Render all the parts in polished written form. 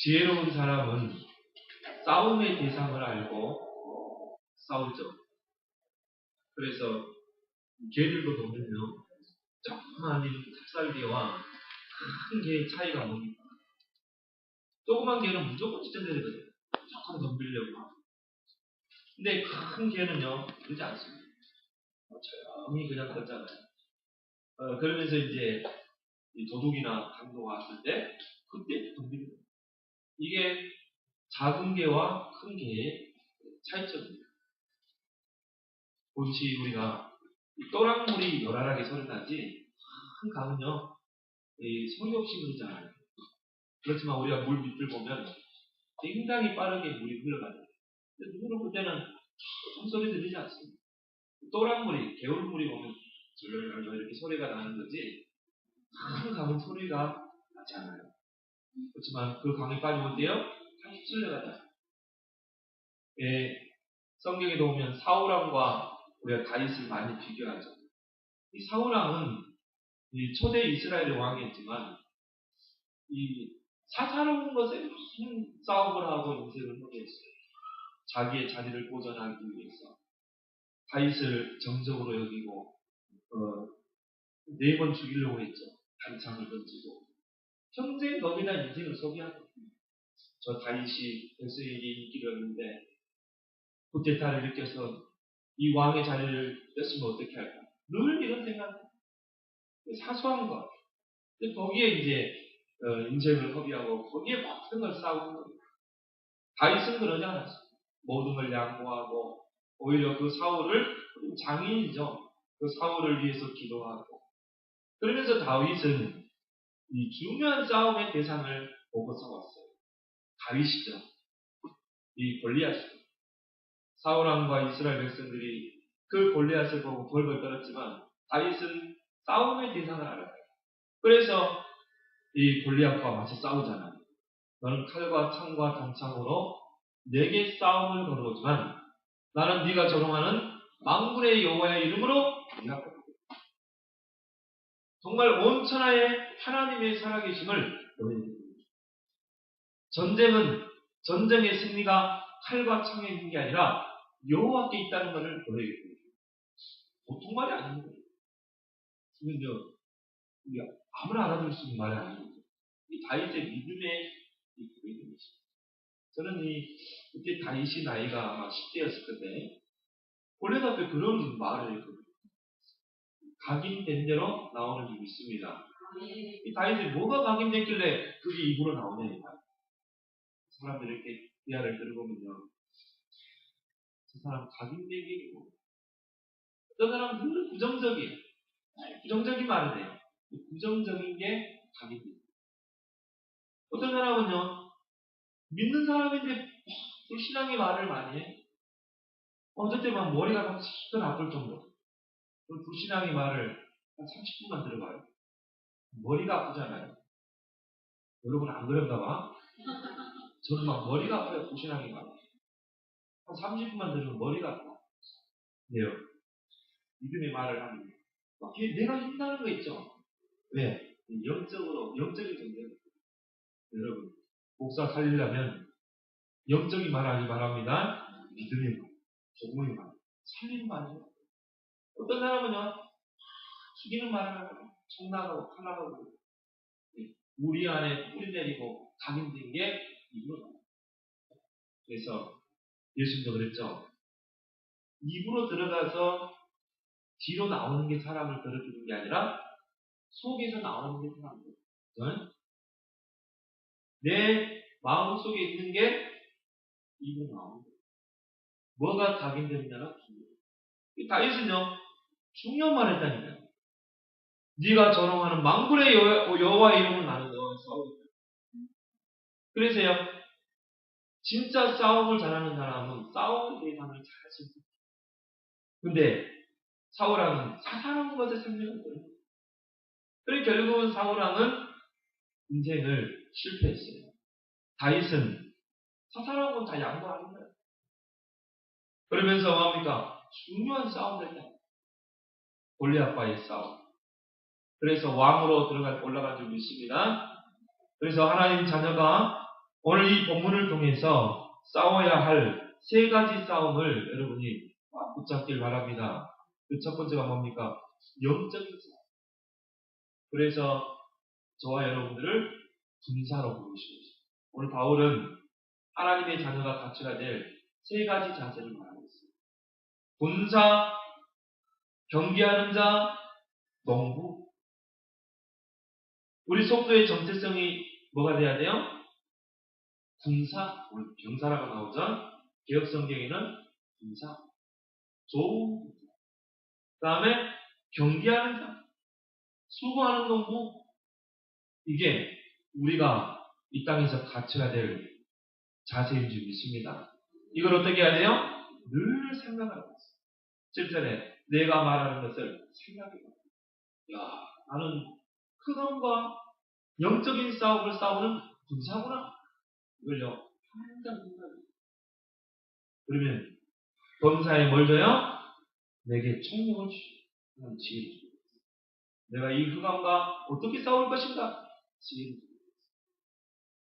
지혜로운 사람은 싸움의 대상을 알고 싸우죠. 그래서 개들도 보면요, 조그만 삽살개와 큰 개의 차이가 뭡니까? 조그만 개는 무조건 찢어내거든요. 조금 덤비려고 하고. 근데 큰 개는요, 그러지 않습니다. 조용히 그냥 걷잖아요. 그러면서 이제 도둑이나 강도가 왔을 때 그때 덤비는 거예요. 이게 작은 개와 큰 개의 차이점입니다. 보시 우리가 또랑물이 요란하게 소리 나지 큰 강은요 소리 없이 흐르지 않아요. 그렇지만 우리가 물 밑을 보면 굉장히 빠르게 물이 흘러가요. 근데 눈으로 볼 때는 소리 들리지 않습니다. 또랑물이 개울물이 보면 절절절 이렇게 소리가 나는 거지 큰 강은 소리가 나지 않아요. 그렇지만 그 강에 빠지면 어때요? 휩쓸려가다. 성경에 보면 사울왕과 우리가 다윗을 많이 비교하죠. 이 사울왕은 초대 이스라엘의 왕이었지만 이 사사로운 것에 무슨 싸움을 하고 인생을 포기했어요. 자기의 자리를 보존하기 위해서 다윗을 정적으로 여기고 4번 죽이려고 했죠. 단창을 던지고 평생 거기다 인생을 소비하고 저 다윗이 백성에게 인기를 얻는데 쿠데타를 일으켜서 이 왕의 자리를 뺐으면 어떻게 할까? 늘 이런 생각. 사소한 것. 거기에 이제 인생을 허비하고 거기에 모든 걸 싸우는 겁니다. 다윗은 그러지 않았어요. 모든 걸 양보하고 오히려 그 사울을 장인이죠. 그 사울을 위해서 기도하고 그러면서 다윗은 이 중요한 싸움의 대상을 보고 싸웠어요. 다윗이죠. 이 골리앗. 사울왕과 이스라엘 백성들이 그 골리앗을 보고 벌벌 떨었지만 다윗은 싸움의 대상을 알아요. 그래서 이 골리앗과 맞서 싸우잖아요. 너는 칼과 창과 단창으로 내게 싸움을 걸어오지만 나는 네가 조롱하는 만군의 여호와의 이름으로 네가 꺾고 정말 온 천하에 하나님의 살아계심을 너희에게 전쟁은 전쟁의 승리가 칼과 창에 있는 게 아니라 여호와께 있다는 것을 너희에게 보통 말이 아닙니다. 이건요 우리가 아무나 알아들을 수 있는 말이 아닙니다. 이 다윗의 믿음의 이 고백입니다. 저는 그때 다윗이 나이가 아마 10대였을 텐데 골리앗 앞에 그런 말을 했거든요. 각인된 대로 나오는 줄 믿습니다. 이 다윗이 뭐가 각인됐길래 그게 입으로 나오냐니까. 사람들이 이렇게 대화를 들어보면요. 저 사람 각인되기 어떤 사람은 늘 부정적이에요. 부정적인 말을 해요. 부정적인 게 각인됩니다. 어떤 사람은요. 믿는 사람인데 불신앙의 말을 많이 해. 어떨 때 막 머리가 막 시큰 아플 정도. 불신앙의 말을 한 30분만 들어봐요. 머리가 아프잖아요. 여러분 안 그런가 봐? 저는 막 머리가 아파요. 불신앙의 말. 한 30분만 들으면 머리가 아파. 네요. 믿음의 말을 하면. 막 내가 힘나는 거 있죠? 왜? 영적인 존재. 여러분, 목사 살리려면 영적인 말 하지 바랍니다. 믿음의 말, 복음의 말, 살리는 말이에요. 어떤 사람은요, 죽이는 말을 하고, 청나가고, 칼나가고, 우리 안에 뿌리 내리고, 각인된 게 입으로. 그래서 예수님도 그랬죠. 입으로 들어가서 뒤로 나오는 게 사람을 더럽히는 게 아니라 속에서 나오는 게 사람을 더럽히는. 내 마음속에 있는 게 입으로 나오는 거예요. 뭐가 각인되느냐가 중요해요. 다윗은요 중요한 말을 했다니까요. 네가 조롱하는 만군의 여호와의 이름을 나는 너와 싸우겠다. 그래서요 진짜 싸움을 잘하는 사람은 싸움의 대상을 잘 할 수 있어요. 근데 사울왕은 사사로운 것에 생명을 거예요. 그리고 결국은 사울왕은 인생을 실패했어요. 다윗은 사사로운 건 다 양보하는 거예요. 그러면서 뭡니까? 중요한 싸움을 했다. 골리앗과의 싸움. 그래서 왕으로 올라간 줄 믿습니다. 그래서 하나님 자녀가 오늘 이 본문을 통해서 싸워야 할 세 가지 싸움을 여러분이 붙잡길 바랍니다. 그 첫 번째가 뭡니까? 영적인 싸움. 그래서 저와 여러분들을 군사로 부르시고 있습니다. 오늘 바울은 하나님의 자녀가 갖춰야 될 세 가지 자세를 말하고 있습니다. 군사, 경계하는 자, 농부. 우리 속도의 정체성이 뭐가 돼야 돼요? 군사, 오늘 병사라고 나오죠? 개혁 성경에는 군사, 좋은 군사. 그 다음에 경계하는 자, 수고하는 농부. 이게 우리가 이 땅에서 갖춰야 될 자세인 줄 믿습니다. 이걸 어떻게 해야 돼요? 늘 생각하고 있어요. 7절에 내가 말하는 것을 생각해봐. 야, 나는 크던과 영적인 싸움을 싸우는 군사구나. 이걸요, 항상 생각해요. 그러면 범사에 뭘 줘요? 내게 총명을 주시고 지혜를 주고 내가 이 흑암과 어떻게 싸울 것인가? 지혜를 주고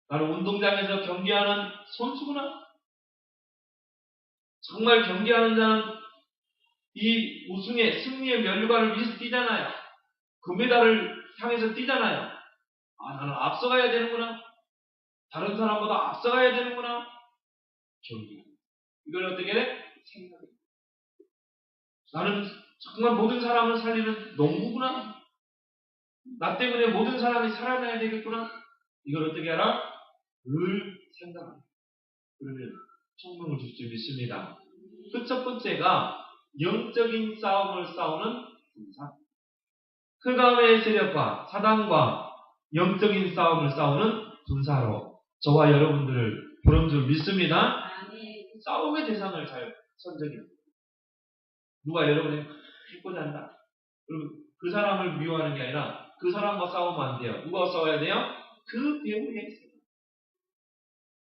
나는 운동장에서 경기하는 선수구나. 정말 경기하는 자는 이 우승의 승리의 면류관을 위해서 뛰잖아요. 금메달을 향해서 뛰잖아요. 아, 나는 앞서가야 되는구나. 다른 사람보다 앞서가야 되는구나. 경기. 이걸 어떻게 해? 생각해. 나는 정말 모든 사람을 살리는 농부구나. 나 때문에 모든 사람이 살아나야 되겠구나. 이걸 어떻게 하라? 늘 생각합니다. 그러면 총명을 줄 줄 믿습니다. 그 첫 번째가 영적인 싸움을 싸우는 군사. 흑암의 세력과 사단과 영적인 싸움을 싸우는 군사로 저와 여러분들을 부른 줄 믿습니다. 싸움의 대상을 잘 선정해요. 누가 여러분이 해코지 한다. 그러면 그 사람을 미워하는 게 아니라 그 사람과 싸우면 안 돼요. 누가 싸워야 돼요? 그 배우에 있어요.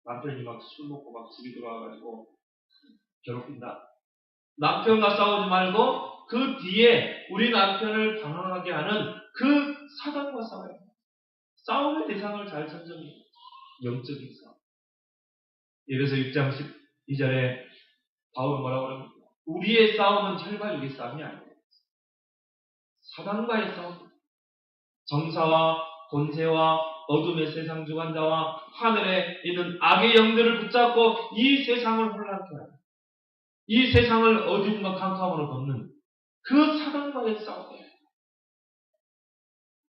남편이 막 술 먹고 막 집에 들어와가지고 괴롭힌다. 남편과 싸우지 말고 그 뒤에 우리 남편을 방황하게 하는 그 사단과 싸워야 돼요. 싸움의 대상을 잘 선정해요. 영적인 싸움. 예배서 6장 12절에 바울은 뭐라고 합니까? 우리의 싸움은 혈과 육의 싸움이 아니에요. 사단과의 싸움. 정사와 권세와 어둠의 세상 주관자와 하늘에 있는 악의 영들을 붙잡고 이 세상을 혼란케 하는 이 세상을 어둠과 캄캄으로 덮는 그 사단과의 싸움이에요.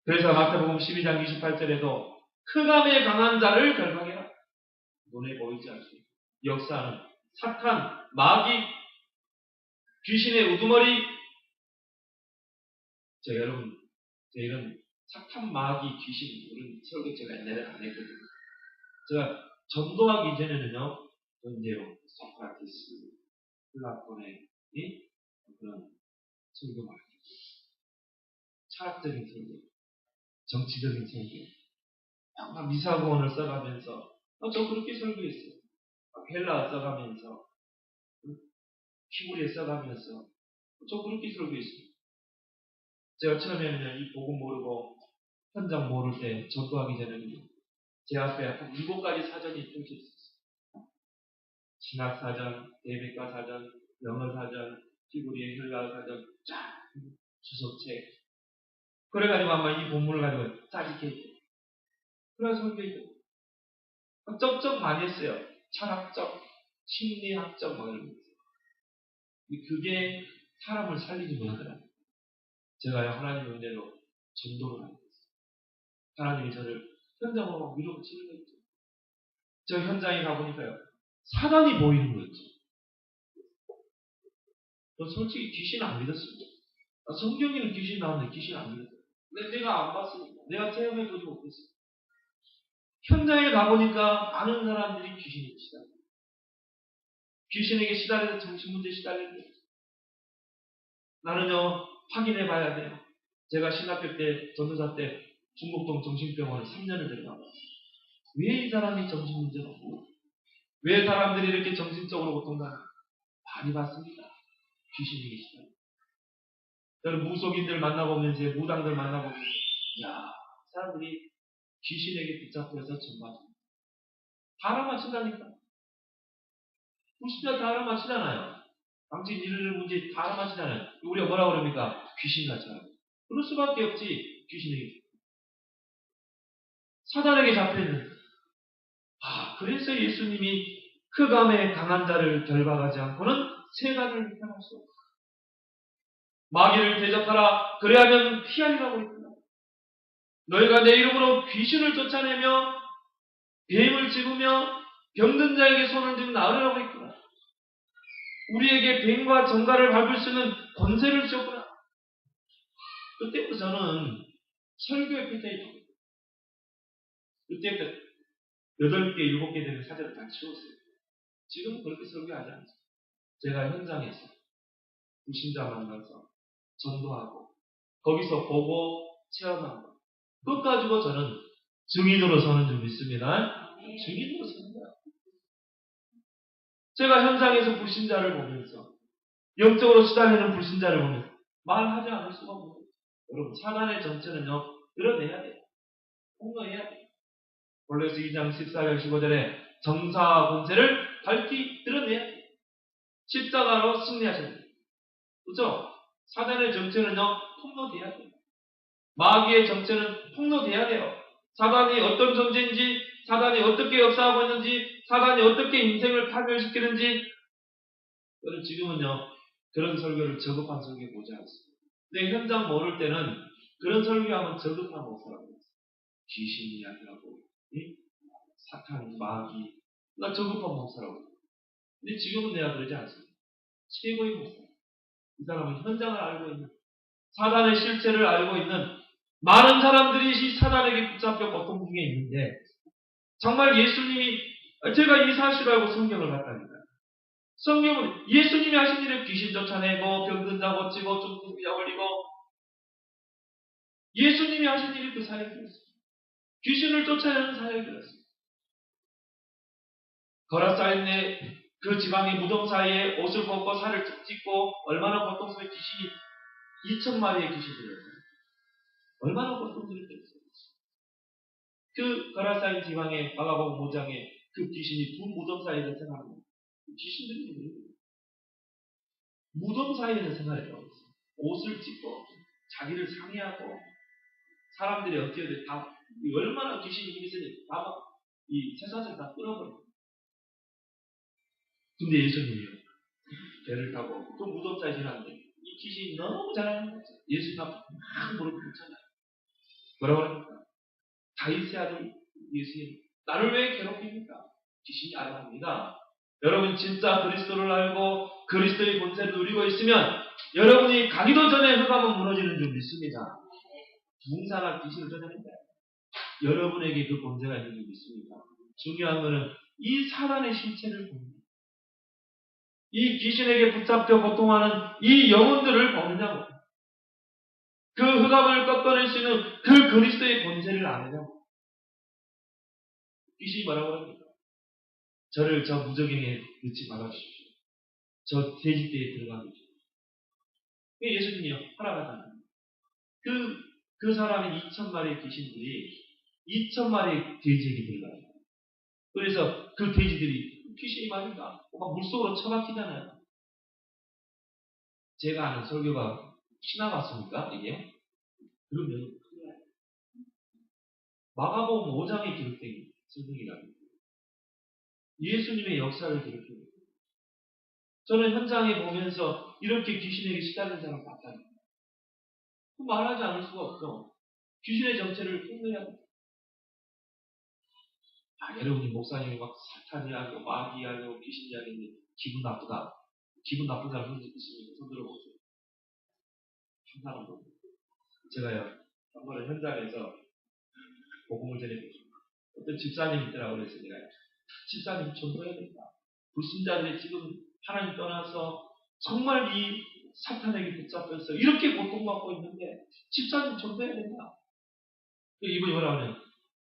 그래서 마태복음 12장 28절에도 흑암에 강한 자를 결박해라. 눈에 보이지 않게 역사하는 사탄, 마귀, 귀신의 우두머리. 여러분, 이런 사탄, 마귀, 귀신 이런 설교 제가 옛날에 안 했거든요. 제가 전도하기 전에는요, 전제로 소크라테스, 플라톤의 그런 설교 많이 했어요. 철학적인 설교, 정치적인 설교, 막 미사고원을 써가면서 저 그렇게 설교했어요. 헬라어 써가면서 히브리어 써가면서 저 그렇게 설교했어요. 제가 처음에는 이 복음 모르고 현장 모를 때 전도하기 전에는 제 앞에 한 7가지 사전이 펼쳐 있었어요. 신학사전, 대백과 사전, 영어사전, 히브리어 헬라어 사전, 쫙 주석책. 그래가지고 아마 이 본문을 가지고 짜릿해. 그래서 설교했어요. 쩝쩝 많이 했어요. 철학적, 심리학적 뭐 이런 거. 그게 사람을 살리지 못하더라고요. 제가 하나님의 은혜로 전도를 하고 있어요. 하나님이 저를 현장으로 밀어붙이는 거죠. 저 현장에 가보니까요. 사단이 보이는 거죠. 저 솔직히 귀신 안 믿었습니다. 성경에는 귀신 나오는데 귀신 안 믿었어요. 내가 안 봤으니까. 내가 체험해보지 못했어요. 현장에 가보니까 많은 사람들이 귀신에 시달려요. 귀신에게 시달려서 정신문제에 시달리는 거죠. 나는요, 확인해봐야 돼요. 제가 신학교 때, 전도사 때 중국동 정신병원을 3년을 들어가봤어요. 왜 이 사람이 정신문제가 없고, 왜 사람들이 이렇게 정신적으로 고통당하는지 많이 봤습니다. 귀신에게 시달려요. 저는 무속인들 만나보면서, 무당들 만나보면서, 사람들이 귀신에게 붙잡혀서 전받습니다. 다 알아맞힌다니까. 불신자 다 알아맞히잖아요. 당신 이르는 문제 다 알아맞히잖아요. 우리가 뭐라고 그럽니까? 귀신같이 하라. 그럴 수밖에 없지. 귀신에게. 사단에게 잡혀있는. 그래서 예수님이 흑암의 강한 자를 결박하지 않고는 세간을 평할 수 없다. 마귀를 대적하라. 그래야면 피하리라고 했구나. 너희가 내 이름으로 귀신을 쫓아내며 뱀을 집으며 병든 자에게 손을 들고 나으라고 했구나. 우리에게 뱀과 정갈을 밟을 수 있는 권세를 주었구나. 그때부터 저는 설교의 패턴이 바뀌었어요. 그때부터 8개, 7개 되는 사제를 다 치웠어요. 지금은 그렇게 설교하지 않습니다. 제가 현장에서 불신자 만나서 전도하고 거기서 보고 체험한 것. 그것 가지고 저는 증인으로 서는 줄 믿습니다. 증인으로 서는 거야. 제가 현장에서 불신자를 보면서 영적으로 시달리는 불신자를 보면서 말하지 않을 수가 없는 거예요. 여러분 사단의 정체는요. 드러내야 돼요. 폭로해야 돼요. 골로새 2장 14절 15절에 정사와 권세를 밝히 드러내야 돼요. 십자가로 승리하셔야 돼요. 그렇죠? 사단의 정체는요. 폭로돼야 돼요. 마귀의 정체는 폭로돼야 돼요. 사단이 어떤 존재인지, 사단이 어떻게 역사하고 있는지, 사단이 어떻게 인생을 파멸시키는지, 저는 지금은요, 그런 설교를 저급한 설교 보지 않습니다. 근데 현장 모를 때는 그런 설교하면 저급한 목사라고 했어요. 귀신 이야기하고, 사탄, 마귀, 나 저급한 목사라고 했어요. 근데 지금은 내가 그러지 않습니다. 최고의 목사. 이 사람은 현장을 알고 있는, 사단의 실체를 알고 있는 많은 사람들이 이 사단에게 붙잡혀 고통 중에 있는데 정말 예수님이 제가 이 사실을 알고 성경을 봤다니까요. 성경은 예수님이 하신 일을 귀신 쫓아내고 병든 자 고치고 죽은 자 올리고 예수님이 하신 일이 그 사역이었습니다. 귀신을 쫓아내는 사역이었습니다. 거라사인의 그 지방의 무덤 사이에 옷을 벗고 살을 찢고 얼마나 고통스러운 귀신이 2,000마리의 귀신들이었어요. 얼마나 고통스럽겠어요. 그 거라사인 지방의 마가복음 5장에 그 귀신이 두 무덤 사이에서 생활합니다. 귀신들이 뭐예요? 무덤 사이에서 생활해요. 옷을 찢고 자기를 상해하고 사람들이 어떻게 다 얼마나 귀신이 힘이 있으니 다이 쇠사슬 다 끊어버려요. 근데 예수님이요. 배를 타고 그 무덤 사이에 지나는데 이 귀신이 너무 잘하는 거죠. 예수님 앞에 막 무릎 꿇잖아요. 뭐라고 합니까? 다윗의 아들 예수님 나를 왜 괴롭힙니까? 귀신이 알아합니다. 여러분 진짜 그리스도를 알고 그리스도의 본세를 누리고 있으면 여러분이 가기도 전에 흑암은 무너지는 줄 믿습니다. 붕사나 귀신을 쫓아낸다. 여러분에게 그 본세가 있는 줄 믿습니다. 중요한 것은 이 사단의 실체를 봅니다. 이 귀신에게 붙잡혀 고통하는 이 영혼들을 보느냐고. 그 흑암을 꺾어낼 수 있는 그 그리스도의 본세를 아느냐고. 귀신이 뭐라고 합니까? 저를 저 무적행에 넣지 말아주십시오. 저 돼지떼에 들어가게 해주십시오. 예수님이요. 허락하잖아요. 그 사람의 2,000마리의 귀신들이 2,000마리의 돼지에게 들어가요. 그래서 그 돼지들이 귀신이 말인가? 막 물속으로 처박히잖아요. 제가 아는 설교가 신화 같습니까? 이게? 그러면 큰일 나요. 마가복음 5장에 기록된 성경이라는 예수님의 역사를 기록해요. 저는 현장에 보면서 이렇게 귀신에게 시달리는 사람을 봤다니까. 말하지 않을 수가 없어. 귀신의 정체를 폭로해야 돼. 여러분이 목사님이 막 사탄 이야기하고 마귀 이야기하고 귀신 이야기하는데 기분 나쁘다. 기분 나쁜 사람 손 있으면 손 들어보세요. 한 사람도. 제가요, 한 번은 현장에서 복음을 전해드렸어요. 어떤 집사님이 있더라고 그래서 내가 집사님 전도해야 된다. 불신자들이 지금 하나님 떠나서 정말 이 사탄에게 붙잡혀서 이렇게 고통받고 있는데 집사님 전도해야 된다. 이분이 뭐라 그래요?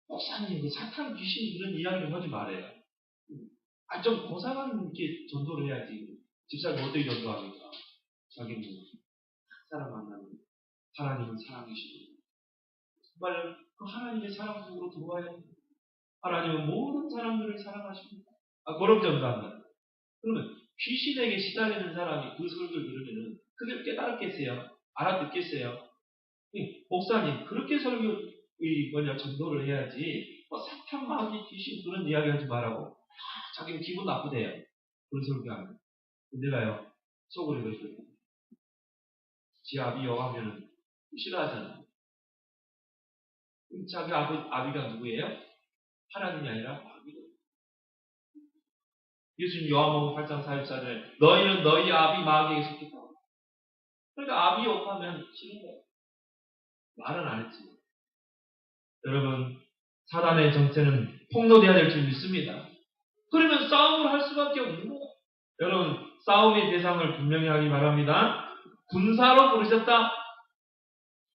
목사님, 사탄 귀신 이런 이야기를 하지 말아요. 좀 고상한 게 전도를 해야지. 집사님 어떻게 전도합니까? 자기는 사람 만나는 하나님은 사랑이시고 정말 그 하나님의 사랑 속으로 들어와야 됩니다. 하나님은 모든 사람들을 사랑하십니다. 그런 정도입니다. 그러면 귀신에게 시달리는 사람이 그 설교를 들으면은 그걸 깨달았겠어요? 알아듣겠어요? 목사님, 그렇게 전도를 해야지, 사탄, 마귀, 귀신 그런 이야기 하지 말라고. 자기는 기분 나쁘대요. 그런 설교하면. 내가요, 속으로 이러죠. 지 아비 여하면은 싫어하잖아요. 자기 아비가 누구예요? 하나님이 아니라 마귀거든요. 예수님 요한복음 8장 44절에 너희는 너희 아비 마귀에게 속했다. 그러니까 아비 욕하면 싫은 거예요. 말은 안 했지. 여러분, 사단의 정체는 폭로되어야 될 줄 믿습니다. 그러면 싸움을 할 수밖에 없는 거예요. 여러분, 싸움의 대상을 분명히 하기 바랍니다. 군사로 부르셨다.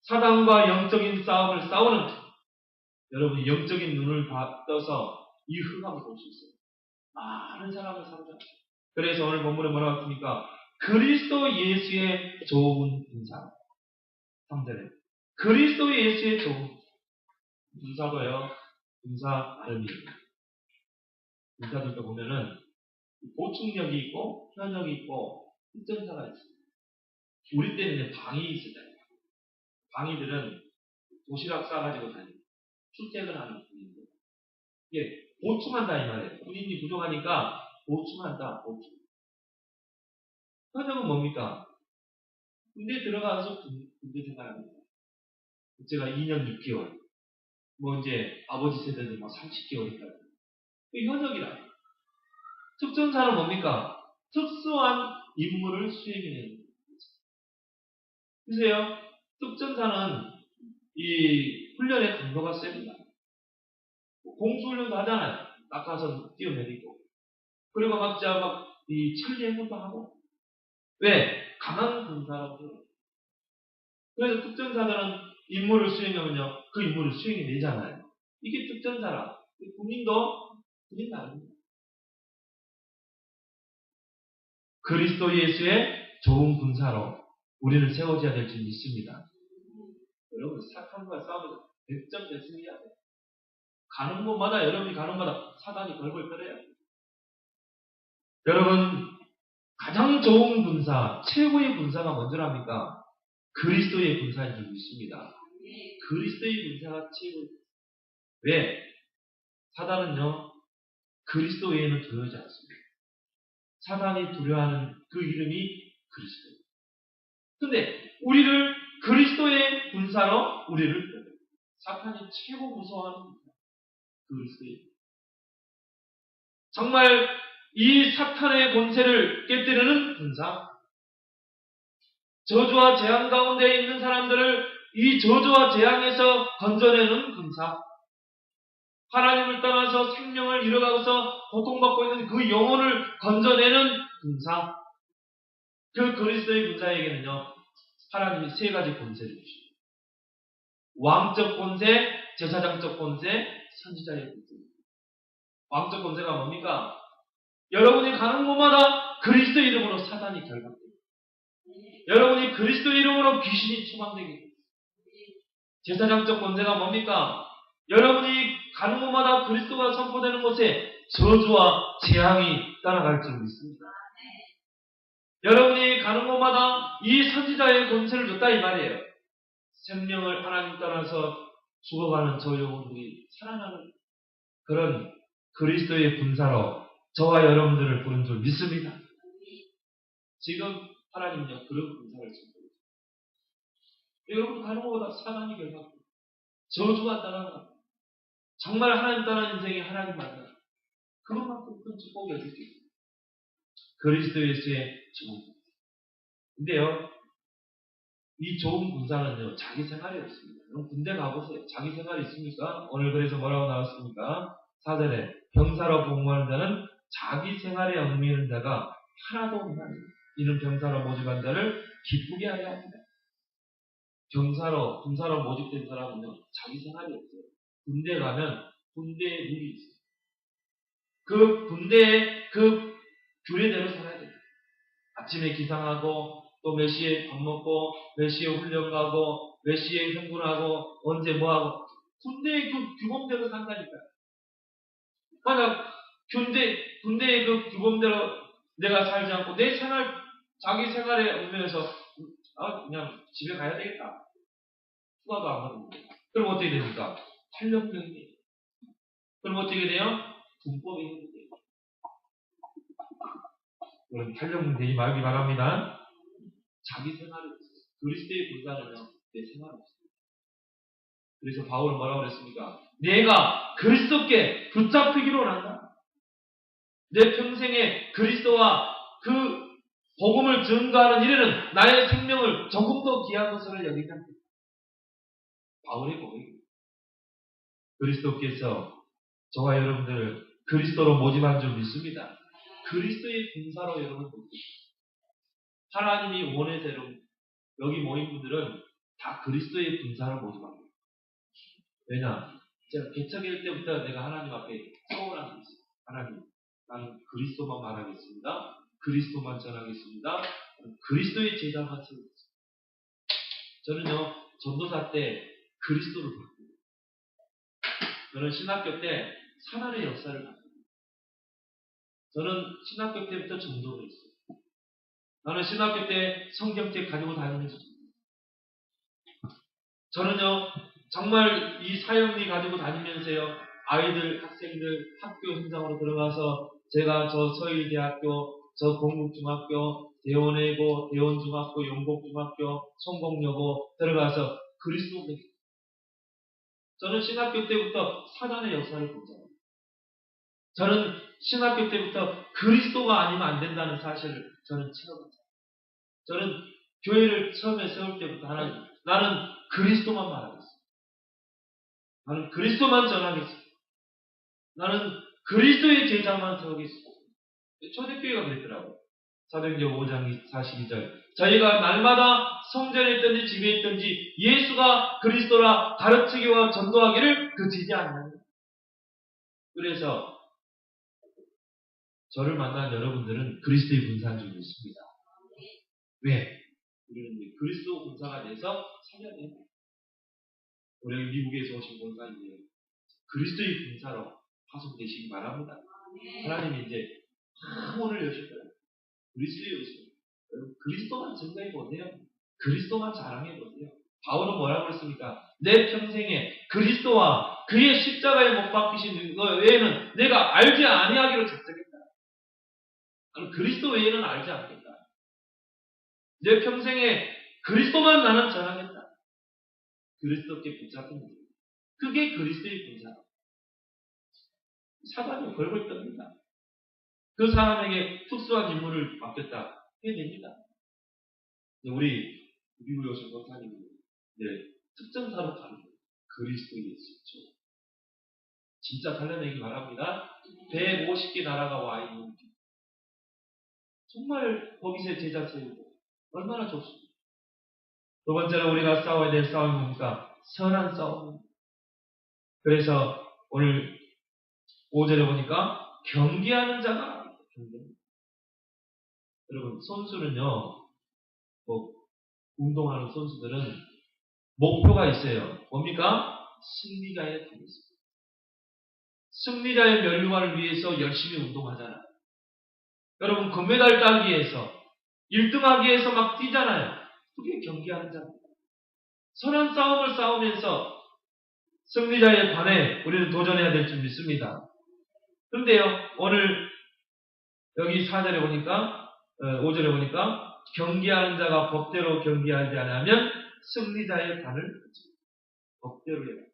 사단과 영적인 싸움을 싸우는 여러분이 영적인 눈을 떠서 이 흑암을 볼 수 있어요. 많은 사람을 산다. 그래서 오늘 본문에 뭐라고 했습니까? 그리스도 예수의 좋은 군사. 3절에 그리스도 예수의 좋은 군사도요. 군사 아름입니다. 군사들도 보면은 보충력이 있고 현역이 있고 특전사가 있습니다. 우리 때는 방이 있었잖아요. 방위들은 도시락 싸가지고 다니고 출퇴근하는 군인들. 이게 보충한다 이 말이에요. 군인이 부족하니까 보충한다. 보충. 현역은 뭡니까? 군대 들어가서 군대 생활합니다. 제가 2년 6개월. 이제 아버지 세대는 30개월 있다. 그 현역이라. 특전사는 뭡니까? 특수한 임무를 수행해내는 거죠. 보세요. 특전사는 이 훈련의 강도가 셉니다. 공수훈련도 하잖아요. 낙하산 뛰어내리고. 그리고 이 천리 행군도 하고. 왜? 강한 군사라고. 그래서 특전사들은 임무를 수행하면요. 그 임무를 수행해내잖아요. 이게 특전사라. 군인 아닙니다. 그리스도 예수의 좋은 군사로 우리는 세워져야 될 줄 믿습니다. 여러분, 사탄과 싸우면 100점 대승해야 돼요. 여러분이 가는 곳마다 사단이 걸걸 떨어야 돼요. 여러분, 가장 좋은 군사, 최고의 군사가 뭔지랍니까? 그리스도의 군사인 줄 믿습니다. 그리스도의 군사가 최고의 군사. 왜? 사단은요, 그리스도 외에는 두려워하지 않습니다. 사단이 두려워하는 그 이름이 그리스도예요. 근데 우리를 그리스도의 군사로 우리를 사탄이 최고 무서워하는 군사. 그리스도의 정말 이 사탄의 권세를 깨뜨리는 군사. 저주와 재앙 가운데 있는 사람들을 이 저주와 재앙에서 건져내는 군사. 하나님을 떠나서 생명을 잃어가고서 고통받고 있는 그 영혼을 건져내는 군사. 그 그리스도의 군사에게는요, 하나님이 세 가지 권세를 주십니다. 왕적 권세, 제사장적 권세, 선지자의 권세. 왕적 권세가 뭡니까? 여러분이 가는 곳마다 그리스도 이름으로 사단이 결박됩니다. 여러분이 그리스도 이름으로 귀신이 추방되게. 제사장적 권세가 뭡니까? 여러분이 가는 곳마다 그리스도가 선포되는 곳에 저주와 재앙이 따라갈 줄 믿습니다. 여러분이 가는 곳마다 이 선지자의 권세를 줬다 이 말이에요. 생명을 하나님 따라서 죽어가는 저 영혼들이 살아나는 그런 그리스도의 군사로 저와 여러분들을 부른 줄 믿습니다. 지금 하나님은요, 그런 군사를 주고 여러분 가는 곳마다 사단이 결박됩니다. 저주가 따라가. 정말 하나님 따라는 인생이 하나님 만나. 그것만큼 큰 축복이 어디 있겠어요? 그리스도 예수의 좋은 군사. 근데요, 이 좋은 군사는요, 자기 생활이 없습니다. 그럼 군대 가보세요. 자기 생활이 있습니까? 오늘 그래서 뭐라고 나왔습니까? 4절에 병사로 복무하는 자는 자기 생활에 얽매이는 자가 하나도 없나니 이는 병사로 모집한 자를 기쁘게 하려 합니다. 군사로 모집된 사람은요, 자기 생활이 없어요. 군대 가면 군대의 룰이 있어요. 그 군대의 그 규례대로 살아야 돼요. 아침에 기상하고 또 몇 시에 밥 먹고 몇 시에 훈련 가고 몇 시에 행군하고 언제 뭐하고 군대의 그 규범대로 산다니까요. 만약 군대의 그 규범대로 내가 살지 않고 내 생활, 자기 생활에 운명해서 그냥 집에 가야 되겠다. 휴가도 안 받는데. 그럼 어떻게 됩니까? 탄력병이 돼요. 그럼 어떻게 돼요? 군법이 해결돼요. 그럼 탄력병 되지 말기 바랍니다. 자기 생활을 그리스도의 군사는요, 내 생활을 없습니다. 그래서 바울은 뭐라고 그랬습니까? 내가 그리스도께 붙잡히기로 한다. 내 평생에 그리스도와 그 복음을 증거하는 일에는 나의 생명을 조금 더 귀한 것으로 여기지 않겠다. 바울의 고백입니다. 그리스도께서 저와 여러분들을 그리스도로 모집한 줄 믿습니다. 그리스도의 군사로 여러분 모집합니다. 하나님이 원해서 여러분 여기 모인 분들은 다 그리스도의 군사로 모집합니다. 왜냐? 제가 개척일 때부터 내가 하나님 앞에 서운한 게 있어요. 하나님, 나는 그리스도만 말하겠습니다. 그리스도만 전하겠습니다. 그리스도의 제자만 세우겠습니다. 저는요, 전도사 때 그리스도를 봤고요. 저는 신학교 때 사단의 역사를 봤고요. 저는 신학교 때부터 전도를 했어요. 나는 신학교 때 성경책 가지고 다니면서 저는요, 정말 이 사역리 가지고 다니면서요, 아이들, 학생들 학교 현장으로 들어가서 제가 저 서일대학교, 저 동국중학교, 대원외고, 대원중학교, 영국중학교, 성공여고 들어가서 그리스도 뵙고 저는 신학교 때부터 사단의 역사를 보잖아요. 저는 신학교 때부터 그리스도가 아니면 안 된다는 사실을 저는 체험했어요. 저는 교회를 처음에 세울 때부터 나는 그리스도만 말하겠어. 나는 그리스도만 전하겠어. 나는 그리스도의 제자만 세우겠어. 초대교회가 그랬더라고요. 사도행전 5장 42절. 저희가 날마다 성전에 있든지 집에 있든지 예수가 그리스도라 가르치기와 전도하기를 그치지 않나요? 그래서 저를 만난 여러분들은 그리스도의 군사인 줄 믿습니다. 왜? 우리는 이제 그리스도 군사가 돼서 살려야 됩니다. 우리 미국에서 오신 군사인데 그리스도의 군사로 파송되시기 바랍니다. 하나님이 이제 문을 여실 거예요. 그리스도의 의식. 그리스도만 증거해 보세요. 그리스도만 자랑해 보세요. 바울은 뭐라고 그랬습니까? 내 평생에 그리스도와 그의 십자가에 못 박히신 것 외에는 내가 알지 아니하기로 작정했다. 나는 그리스도 외에는 알지 않겠다. 내 평생에 그리스도만 나는 전하겠다. 그리스도께 붙잡힌 것. 그게 그리스도의 군사. 사단이 벌벌 떱니다. 그 사람에게 특수한 임무를 맡겼다. 해냅니다. 우리 미국에 오신 권사님은 특전사로 가는 거예요. 그리스도 예수죠. 진짜 살려내기 바랍니다. 150개 나라가 와 있는 정말 거기서 제자 세우고 얼마나 좋습니까? 두 번째로 우리가 싸워야 될 싸움이 뭡니까? 선한 싸움. 그래서 오늘 5절에 보니까 경계하는 자가 경계. 여러분 선수는요, 운동하는 선수들은 목표가 있어요. 뭡니까? 승리자의 답이 있습니다. 승리자의 면류관을 위해서 열심히 운동하잖아요. 여러분 금메달 따기 위해서 1등하기 위해서 막 뛰잖아요. 그게 경기하는 자입니다. 선한 싸움을 싸우면서 승리자의 관에 우리는 도전해야 될 줄 믿습니다. 그런데요, 오늘 여기 4절에 보니까 5절에 보니까 경기하는 자가 법대로 경기하지 않으면 승리자의 관을 법대로 해야 돼요.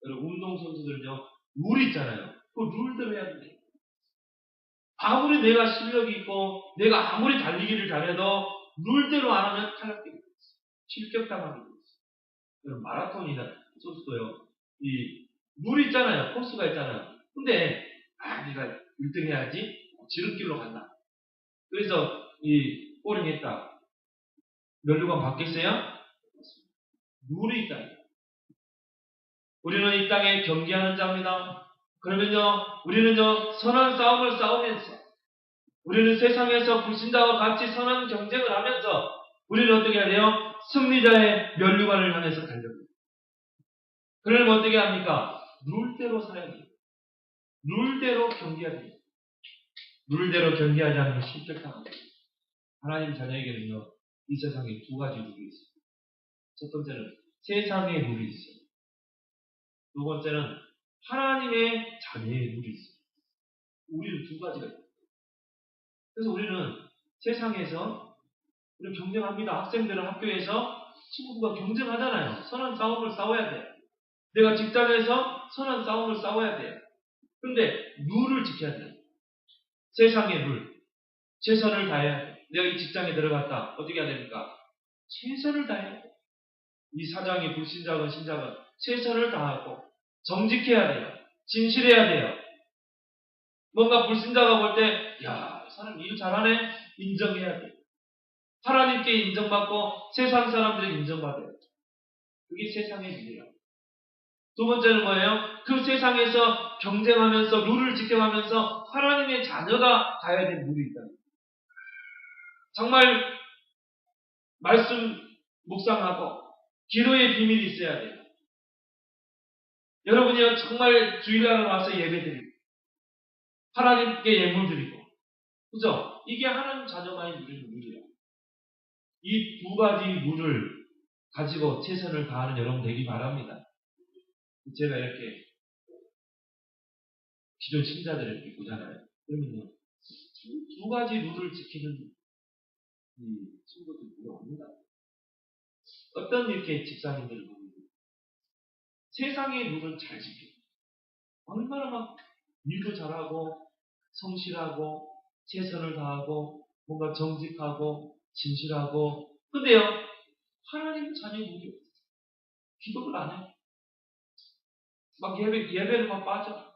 여러분 운동선수들은요, 룰이 있잖아요. 그 룰대로 해야 돼요. 아무리 내가 실력이 있고 내가 아무리 달리기를 잘해도 룰대로 안 하면 탈락되게 돼요. 실격당하게 돼요. 여러분 마라톤이나 선수도요, 이 룰이 있잖아요. 코스가 있잖아요. 근데 네가 1등 해야지 지름길로 간다. 그래서 이 꼬링 했다. 면류관 받겠어요? 룰이 있다. 우리는 이 땅에 경기하는 자입니다. 그러면요, 우리는요, 선한 싸움을 싸우면서, 우리는 세상에서 불신자와 같이 선한 경쟁을 하면서, 우리는 어떻게 해야 돼요? 승리자의 면류관을 향해서 달려요. 그러면 어떻게 합니까? 룰대로 살아야 돼요. 룰대로 경계해야 됩니다. 룰대로 경계하지 않으면 실격당합니다. 하나님 자녀에게는요, 이 세상에 두 가지 룰이 있습니다. 첫 번째는 세상의 룰이 있어요. 두 번째는 하나님의 자녀의 룰이 있어요. 우리는 두 가지가 있어요. 그래서 우리는 세상에서 우리 경쟁합니다. 학생들은 학교에서 친구들과 경쟁하잖아요. 선한 싸움을 싸워야 돼요. 내가 직장에서 선한 싸움을 싸워야 돼요. 그런데 룰을 지켜야 돼요. 세상의 룰. 최선을 다해야 돼요. 내가 이 직장에 들어갔다. 어떻게 해야 됩니까? 최선을 다해야 돼요. 이 사장이 불신자건 신자건 최선을 다하고 정직해야 돼요. 진실해야 돼요. 뭔가 불신자가 볼 때, 야, 이 사람 일 잘하네? 인정해야 돼요. 하나님께 인정받고 세상 사람들이 인정받아요. 그게 세상의 일이에요. 두 번째는 뭐예요? 그 세상에서 경쟁하면서 룰을 지켜가면서 하나님의 자녀가 가야 될 룰이 있다. 정말 말씀 묵상하고 기도의 비밀이 있어야 돼요. 여러분이요 정말 주일날에 와서 예배드리고 하나님께 예물 드리고 그죠? 이게 하나님 자녀만이 누리는 룰이에요. 이 두 가지 룰을 가지고 최선을 다하는 여러분 되기 바랍니다. 제가 이렇게 기존 신자들을 이렇게 보잖아요. 그러면요 두 가지 룰을 지키는 이 친구들이 옵니다. 어떤 이렇게 집사님들을 보면 세상의 룰은 잘 지켜요. 얼마나 막 일도 잘하고 성실하고 최선을 다하고 뭔가 정직하고 진실하고 근데요 하나님 자녀의 룰이 없어요. 기도를 안 해요. 막 예배를 막 빠져.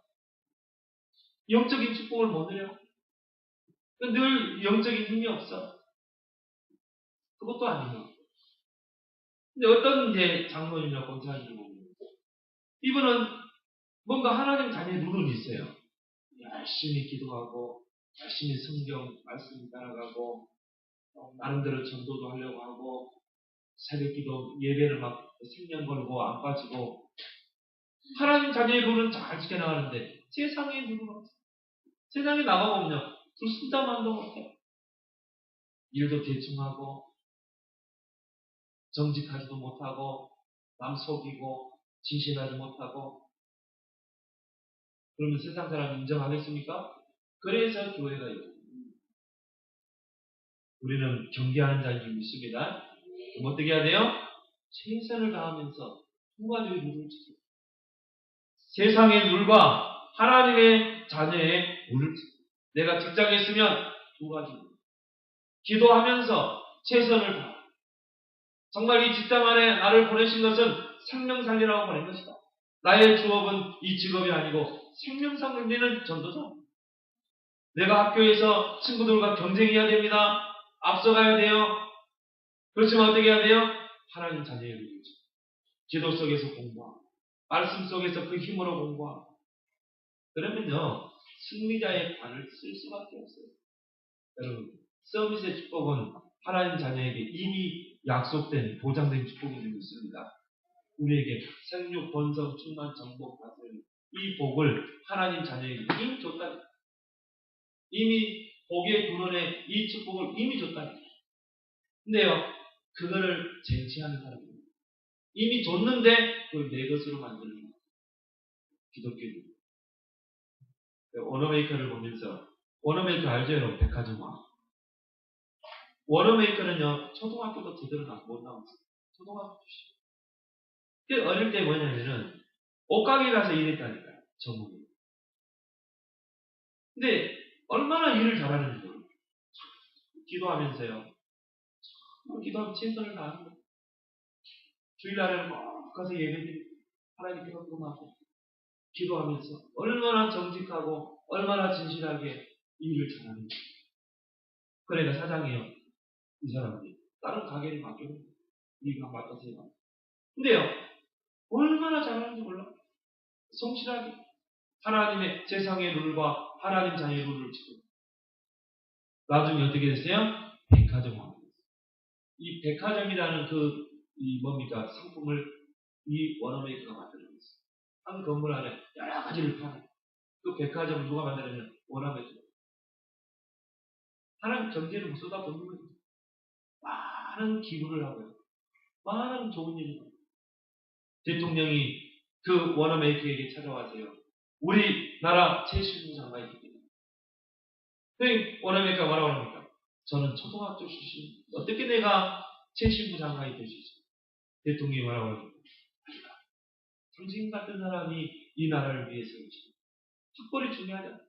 영적인 축복을 못 누려. 늘 영적인 힘이 없어. 그것도 아니에요. 근데 어떤 이제 장로님이나 권사님을 보면 이분은 뭔가 하나님 자녀의 룰은 있어요. 열심히 기도하고 열심히 성경 말씀 따라가고 나름대로 전도도 하려고 하고 새벽기도 예배를 막 생명 걸고 안 빠지고 하나님 자녀의 룰은 잘 지켜나가는데 세상의 룰은 없어요. 세상에 나가보면요 불순담만도 못해요. 일도 대충하고 정직하지도 못하고 남 속이고 진실하지 못하고 그러면 세상 사람 인정하겠습니까? 그래서 교회가 있고 우리는 경계하는 자님이 있습니다. 그럼 어떻게 해야 돼요? 최선을 다하면서 두 가지의 룰을 지키고 세상의 룰과 하나님의 자녀의 룰을 지키고 내가 직장에 있으면 두 가지 룰 기도하면서 최선을 다하고 정말 이 직장 안에 나를 보내신 것은 생명 살리라고 보낸 것이다. 나의 주업은 이 직업이 아니고 생명 살리는 전도자. 내가 학교에서 친구들과 경쟁해야 됩니다. 앞서가야 돼요. 그렇지만 어떻게 해야 돼요? 하나님 자녀의 룰이죠. 기도 속에서 공부하고 말씀 속에서 그 힘으로 공부하고 그러면요 승리자의 관을 쓸 수밖에 없어요. 여러분 서비스의 축복은 하나님 자녀에게 이미 약속된 보장된 축복이 있습니다. 우리에게 생육, 번성, 충만, 정복, 다스림 이 복을 하나님 자녀에게 이미 줬다. 이미 복의 근원에 이 축복을 이미 줬다. 근데요 그거를 쟁취하는 사람입니다. 이미 줬는데 그걸 내 것으로 만드는 거예요. 기독교는 워너메이커를 보면서 워너메이커 알죠 여러분? 백화점화 워너메이커는요 초등학교도 제대로 못 나왔어요. 초등학교 출신. 어릴 때 뭐냐면은 옷가게 가서 일했다니까요. 전문이. 근데 얼마나 일을 잘하는지 몰라요. 기도하면서요. 기도하면 최선을 다하는 거예요. 주일날에는 꼭 가서 예배드리고 하나님께 헌금하고 기도하면서 얼마나 정직하고 얼마나 진실하게 일을 잘하는지. 그러니까 사장이요. 이 사람이 다른 가게를 맡겨놓은 거예요. 이가 맡아서 해봐. 근데요. 얼마나 잘하는지 몰라. 성실하게 하나님의 세상의 룰과 하나님 자녀의 룰을 지키고 나중에 어떻게 됐어요? 백화점화가 됐어요. 이 백화점이라는 이 뭡니까? 상품을 이 워너메이커가 만들어냈어요. 한 건물 안에 여러 가지를 파는 그 그 백화점을 누가 만들었냐? 원암에서. 하나님 경제를 쏟아붓는 거죠. 많은 기부를 하고요. 많은 좋은 일을 하고. 대통령이 그 원어메이커에게 찾아와서요. 우리나라 최신부 장관이 있기 때문에. 원어메이커가 뭐라고 합니까? 저는 초등학교 출신. 어떻게 내가 최신부 장관이 될 수 있어요? 대통령이 뭐라고 합니까? 당신 같은 사람이 이 나라를 위해서 오지. 학벌이 중요하지 않아요.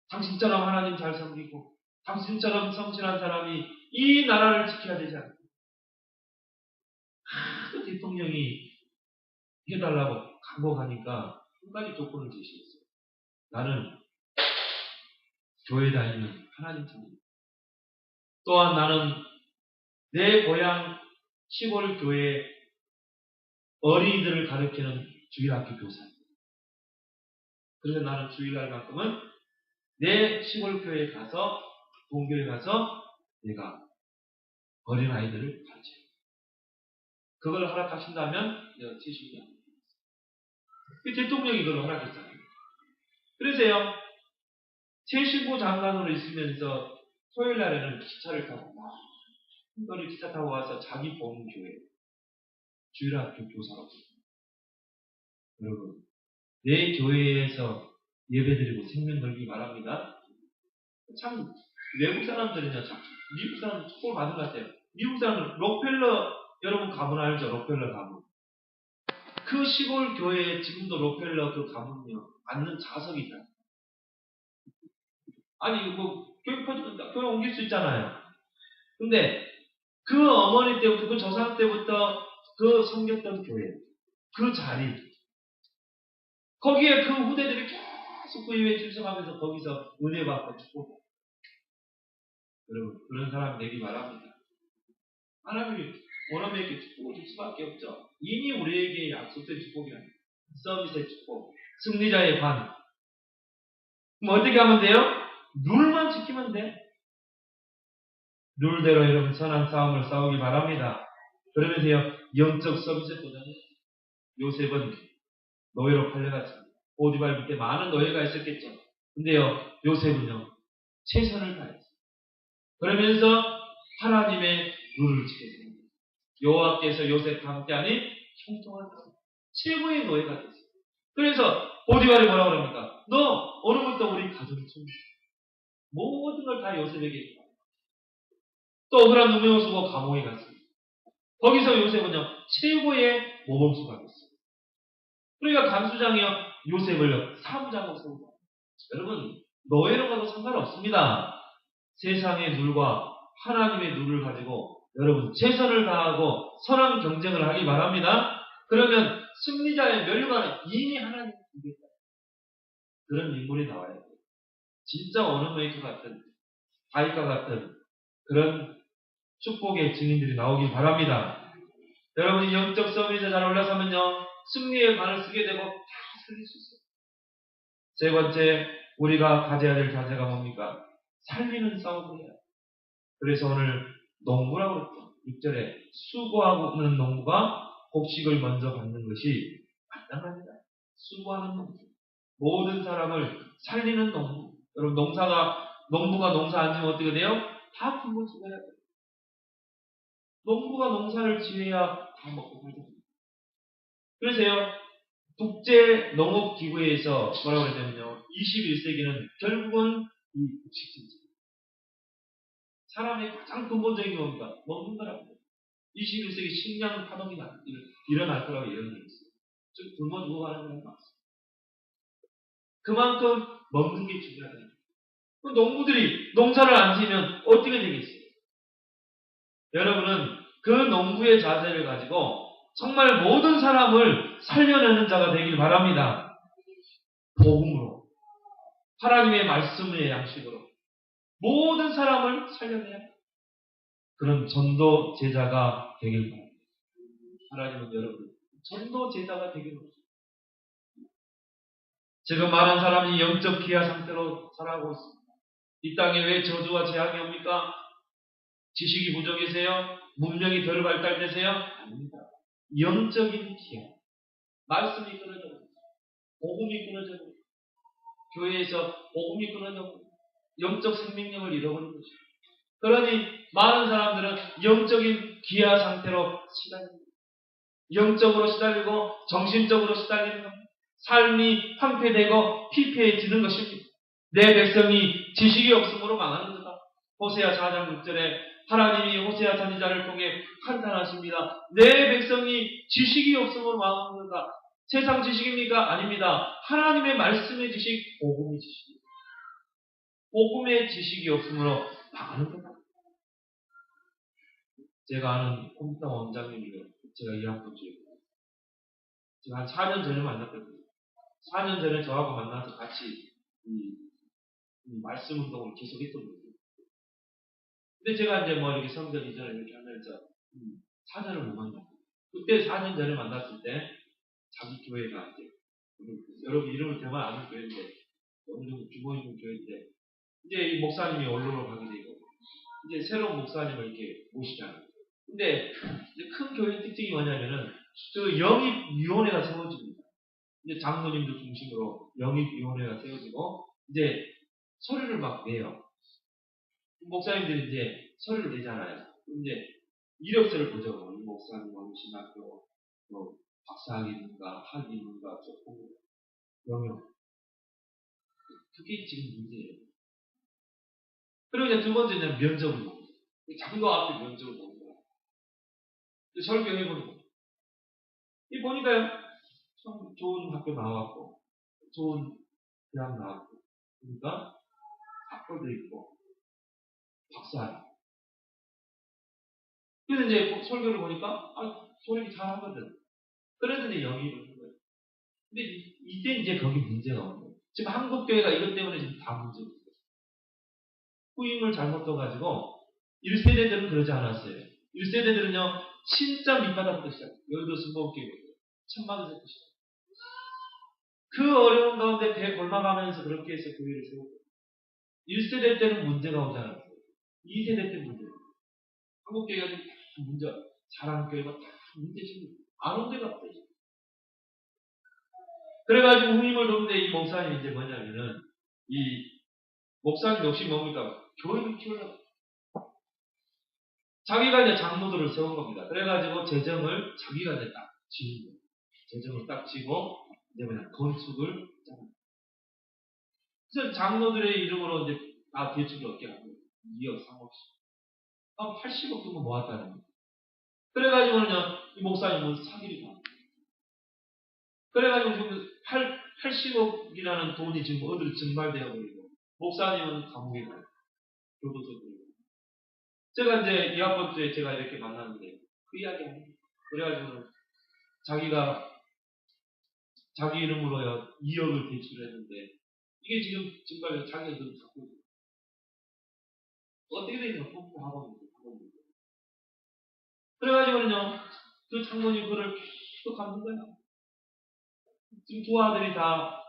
당신처럼 하나님 잘 섬기고 당신처럼 성실한 사람이 이 나라를 지켜야 되지 않아요. 그 대통령이 해달라고 간곡하니까 한 가지 조건을 제시했어요. 나는 교회 다니는 하나님 자녀입니다. 또한 나는 내 고향 시골 교회 어린이들을 가르치는 주일학교 교사입니다. 그래서 나는 주일날만큼은 내 시골 교회에 가서 동교에 가서 내가 어린아이들을 가르쳐요. 그걸 허락하신다면 내가 70년. 대통령이 그걸 허락했잖아요. 그래서요, 최신부 장관으로 있으면서 토요일 날에는 기차를 타고 막 기차 타고 와서 자기 보는 교회 주일학교 교사로. 여러분, 내 교회에서 예배드리고 생명 걸기 바랍니다. 참 외국 사람들은요, 참 미국 사람들 축복을 받은 것 같아요. 미국 사람들 록펠러 여러분 가문 알죠? 록펠러 가문. 그 시골 교회에 지금도 록펠러 그 가문이요 앉는 좌석이 있다. 아니 뭐 교회 퍼진다, 교회 옮길 수 있잖아요. 근데 그 어머니 때부터 그 조상 때부터 그 섬겼던 교회 그 자리 거기에 그 후대들이 계속 그 예배에 출석하면서 거기서 은혜 받고 축복. 여러분 그런 사람 되기 바랍니다. 하나님이 원어민에게 축복을 줄 수밖에 없죠. 이미 우리에게 약속된 축복이랍니다. 서밋의 축복, 승리자의 관. 그럼 어떻게 하면 돼요? 룰만 지키면 돼. 룰대로 여러분 선한 싸움을 싸우기 바랍니다. 그러면서요 영적 서밋에 도전해요. 요셉은 노예로 팔려갔습니다. 보디발 밑에 많은 노예가 있었겠죠. 근데요 요셉은요 최선을 다했어요. 그러면서 하나님의 룰을 지켰습니다. 여호와께서 요셉과 함께하니 형통한 사람, 최고의 노예가 됐어요. 그래서 보디발이 뭐라고 합니까? 너 오늘부터 우리 가족을 챙겨. 모든 걸 다 요셉에게 줬다. 또 억울한 누명을 쓰고 감옥에 갔습니다. 거기서 요셉은요 최고의 모범수가 됐어요. 그러니까 감수장이요 요셉을요 사무장으로 세우고. 여러분 노예로 가도 상관없습니다. 세상의 룰과 하나님의 룰을 가지고 여러분 최선을 다하고 선한 경쟁을 하기 바랍니다. 그러면 승리자의 면류관은 이미 하나님이 주겠다. 그런 인물이 나와야 돼요. 진짜 원어메이커 같은 다윗과 같은 그런 축복의 증인들이 나오길 바랍니다. 여러분이 영적 서밋에 잘 올라서면요 승리의 관을 쓰게 되고 다 살릴 수 있어요. 세 번째 우리가 가져야 될 자세가 뭡니까? 살리는 싸움을 해요. 그래서 오늘 농부라고 그랬죠. 6절에 수고하는 농부가 곡식을 먼저 받는 것이 마땅합니다. 수고하는 농부. 모든 사람을 살리는 농부. 여러분 농부가 농사 안 지면 어떻게 돼요? 다 굶어 죽어야 돼요. 농부가 농사를 지어야 다 먹고 살죠. 그래서요 국제 농업기구에서 뭐라고 그러냐면요 21세기는 결국은 이 곡식 증진. 사람의 가장 근본적인 겁니다. 먹는 거라고. 21세기 식량 파동이 일어날 거라고 예언했어요. 즉 굶어 죽어가는 건 맞습니다. 그만큼 먹는 게 중요하다. 농부들이 농사를 안 지면 어떻게 되겠어요? 여러분은 그 농부의 자세를 가지고 정말 모든 사람을 살려내는 자가 되길 바랍니다. 복음으로 하나님의 말씀의 양식으로 모든 사람을 살려내야 그런 전도 제자가 되길 바랍니다. 하나님은 여러분 전도 제자가 되길 바랍니다. 지금 많은 사람이 영적 기아 상태로 살아가고 있습니다. 이 땅에 왜 저주와 재앙이 옵니까? 지식이 부족해서요? 문명이 덜 발달돼서요? 아닙니다. 영적인 기아. 말씀이 끊어져 버립니다. 복음이 끊어져 버립니다. 교회에서 복음이 끊어졌고 영적 생명력을 잃어버린 것입니다. 그러니 많은 사람들은 영적인 기아 상태로 시달립니다. 영적으로 시달리고 정신적으로 시달리는 겁니다. 삶이 황폐되고 피폐해지는 것입니다. 내 백성이 지식이 없으므로 망하는 거다. 호세아 4장 6절에 하나님이 호세아 선지자를 통해 한탄하십니다. 내 백성이 지식이 없으므로 망하는 거다. 세상 지식입니까? 아닙니다. 하나님의 말씀의 지식, 복음의 지식입니다. 복음의 지식이 없으므로 망하는 거다. 제가 아는 컴퓨터 원장님이요. 제가 이 학번째예요. 제가 한 4년 전에 만났거든요. 4년 전에 저하고 만나서 같이 이 말씀 운동을 계속 했던 거예요. 근데 제가 이제 뭐 이렇게 성전 이전을 이렇게 하면서 4년을 못 만났어요. 그때 4년 전에 만났을 때 자기 교회가 이제 여러분 이름을 대만 아는 교회인데 어느 정도 규모 있는 교회인데 이제 이 목사님이 언론으로 가게 되고 이제 새로운 목사님을 이렇게 모시잖아요. 근데 이제 큰 교회 특징이 뭐냐면은 그 영입위원회가 세워집니다. 이제 장로님들 중심으로 영입위원회가 세워지고 이제 서류를 막 내요. 목사님들이 이제 서류를 내잖아요. 이제 이력서를 보죠. 이 목사님 어느 신학교 뭐 박사학위인가 학위인가 조금 영역. 그게 지금 문제예요. 그리고 이제 두 번째는 면접을 보는 거예요. 장로 앞에 면접을 보는 거예요. 설교해보는 거예요. 이 보니까요, 참 좋은 학교 나왔고, 좋은 대학 나왔고, 그러니까 학벌도 있고, 박사학위. 그래서 이제 설교를 보니까, 소리 잘하거든. 그래서 이제 영입을 한 거예요. 근데 이때 이제 거기 문제가 오는 거예요. 지금 한국교회가 이것 때문에 지금 다 문제가 있어요. 후임을 잘못 떠가지고 1세대들은 그러지 않았어요. 1세대들은요 진짜 밑바닥부터 시작해요. 여의도 순복음교회 천막을 세고 시작해요. 그 어려운 가운데 배 골마가면서 그렇게 해서 교회를 세우고 1세대 때는 문제가 오지 않았어요. 2세대 때 문제가 오고 한국교회가 다 문제 잘하는 교회가 다 문제집니다. 안 온 데가 없어요. 그래가지고 후임을 뒀는데 이 목사님이 이제 뭐냐면은 이 목사님 역시 뭡니까? 교회를 키우려고 자기가 이제 장로들을 세운 겁니다. 그래가지고 재정을 자기가 이제 딱 지은 거예요. 재정을 딱 지고 이제 그냥 건축을 짜는. 그래서 장로들의 이름으로 이제 다 대출을 얻게 하고 2억, 3억씩. 80억 정도 모았다는 거예요. 그래가지고는요, 이 목사님은 사기를 당한 거예요. 그래가지고 지금 80억이라는 돈이 지금 어디로 증발되어 버리고, 목사님은 감옥에 가요. 교도소에 들어가요. 제가 이제 이 학번주에 제가 이렇게 만났는데, 그 이야기 합니다. 그래가지고는 자기가 자기 이름으로요 2억을 대출했는데 이게 지금 증발해서 자기가 돈 갖고 있어요. 어떻게 되냐? 펌프 학원이죠. 그래가지고는요 그 장모님 그를 계속 갚는 거야. 지금 두 아들이 다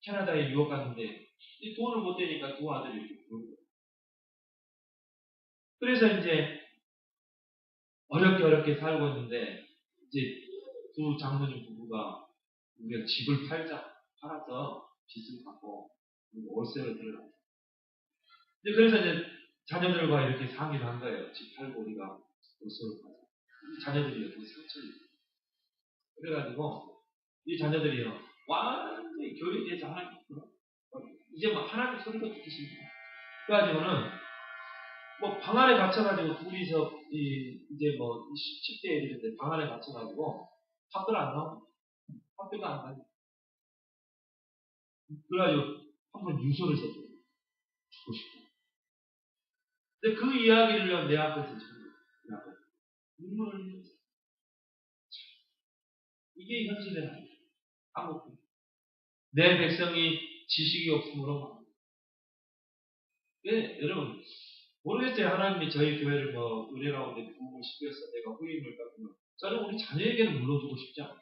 캐나다에 유학 갔는데 이 돈을 못 대니까 두 아들이 이렇게 부른 거예요. 그래서 이제 어렵게 살고 있는데 이제 두 장모님 부부가 우리가 집을 팔아서 빚을 갚고 월세를 들어갔어요. 그래서 이제 자녀들과 이렇게 상의를 한 거예요. 집 팔고 우리가 월세를 가자. 자녀들이 여기 상처를 입어요. 그래가지고 이 자녀들이요 완전히 교회에 대해서 하나님 이제 막 하나님 소리가 듣기 싫다. 그래가지고는 뭐 방 안에 갇혀가지고 둘이서 이제 뭐 10대 애들인데 방 안에 갇혀가지고 학교를 안 나오고 학교가 안 가요. 그래가지고 한번 유서를 썼어요. 죽고 싶다. 근데 그 이야기를 내 앞에서 내 앞에 눈물을 흘렸어요. 이게 현실의 아니에요. 한국 내 백성이 지식이 없으므로 망한다. 예, 여러분 모르겠어요. 하나님이 저희 교회를 뭐 은혜 가운데 부흥을 시켜서 내가 후임을 받으면 저는 우리 자녀에게는 물러주고 싶지 않아요.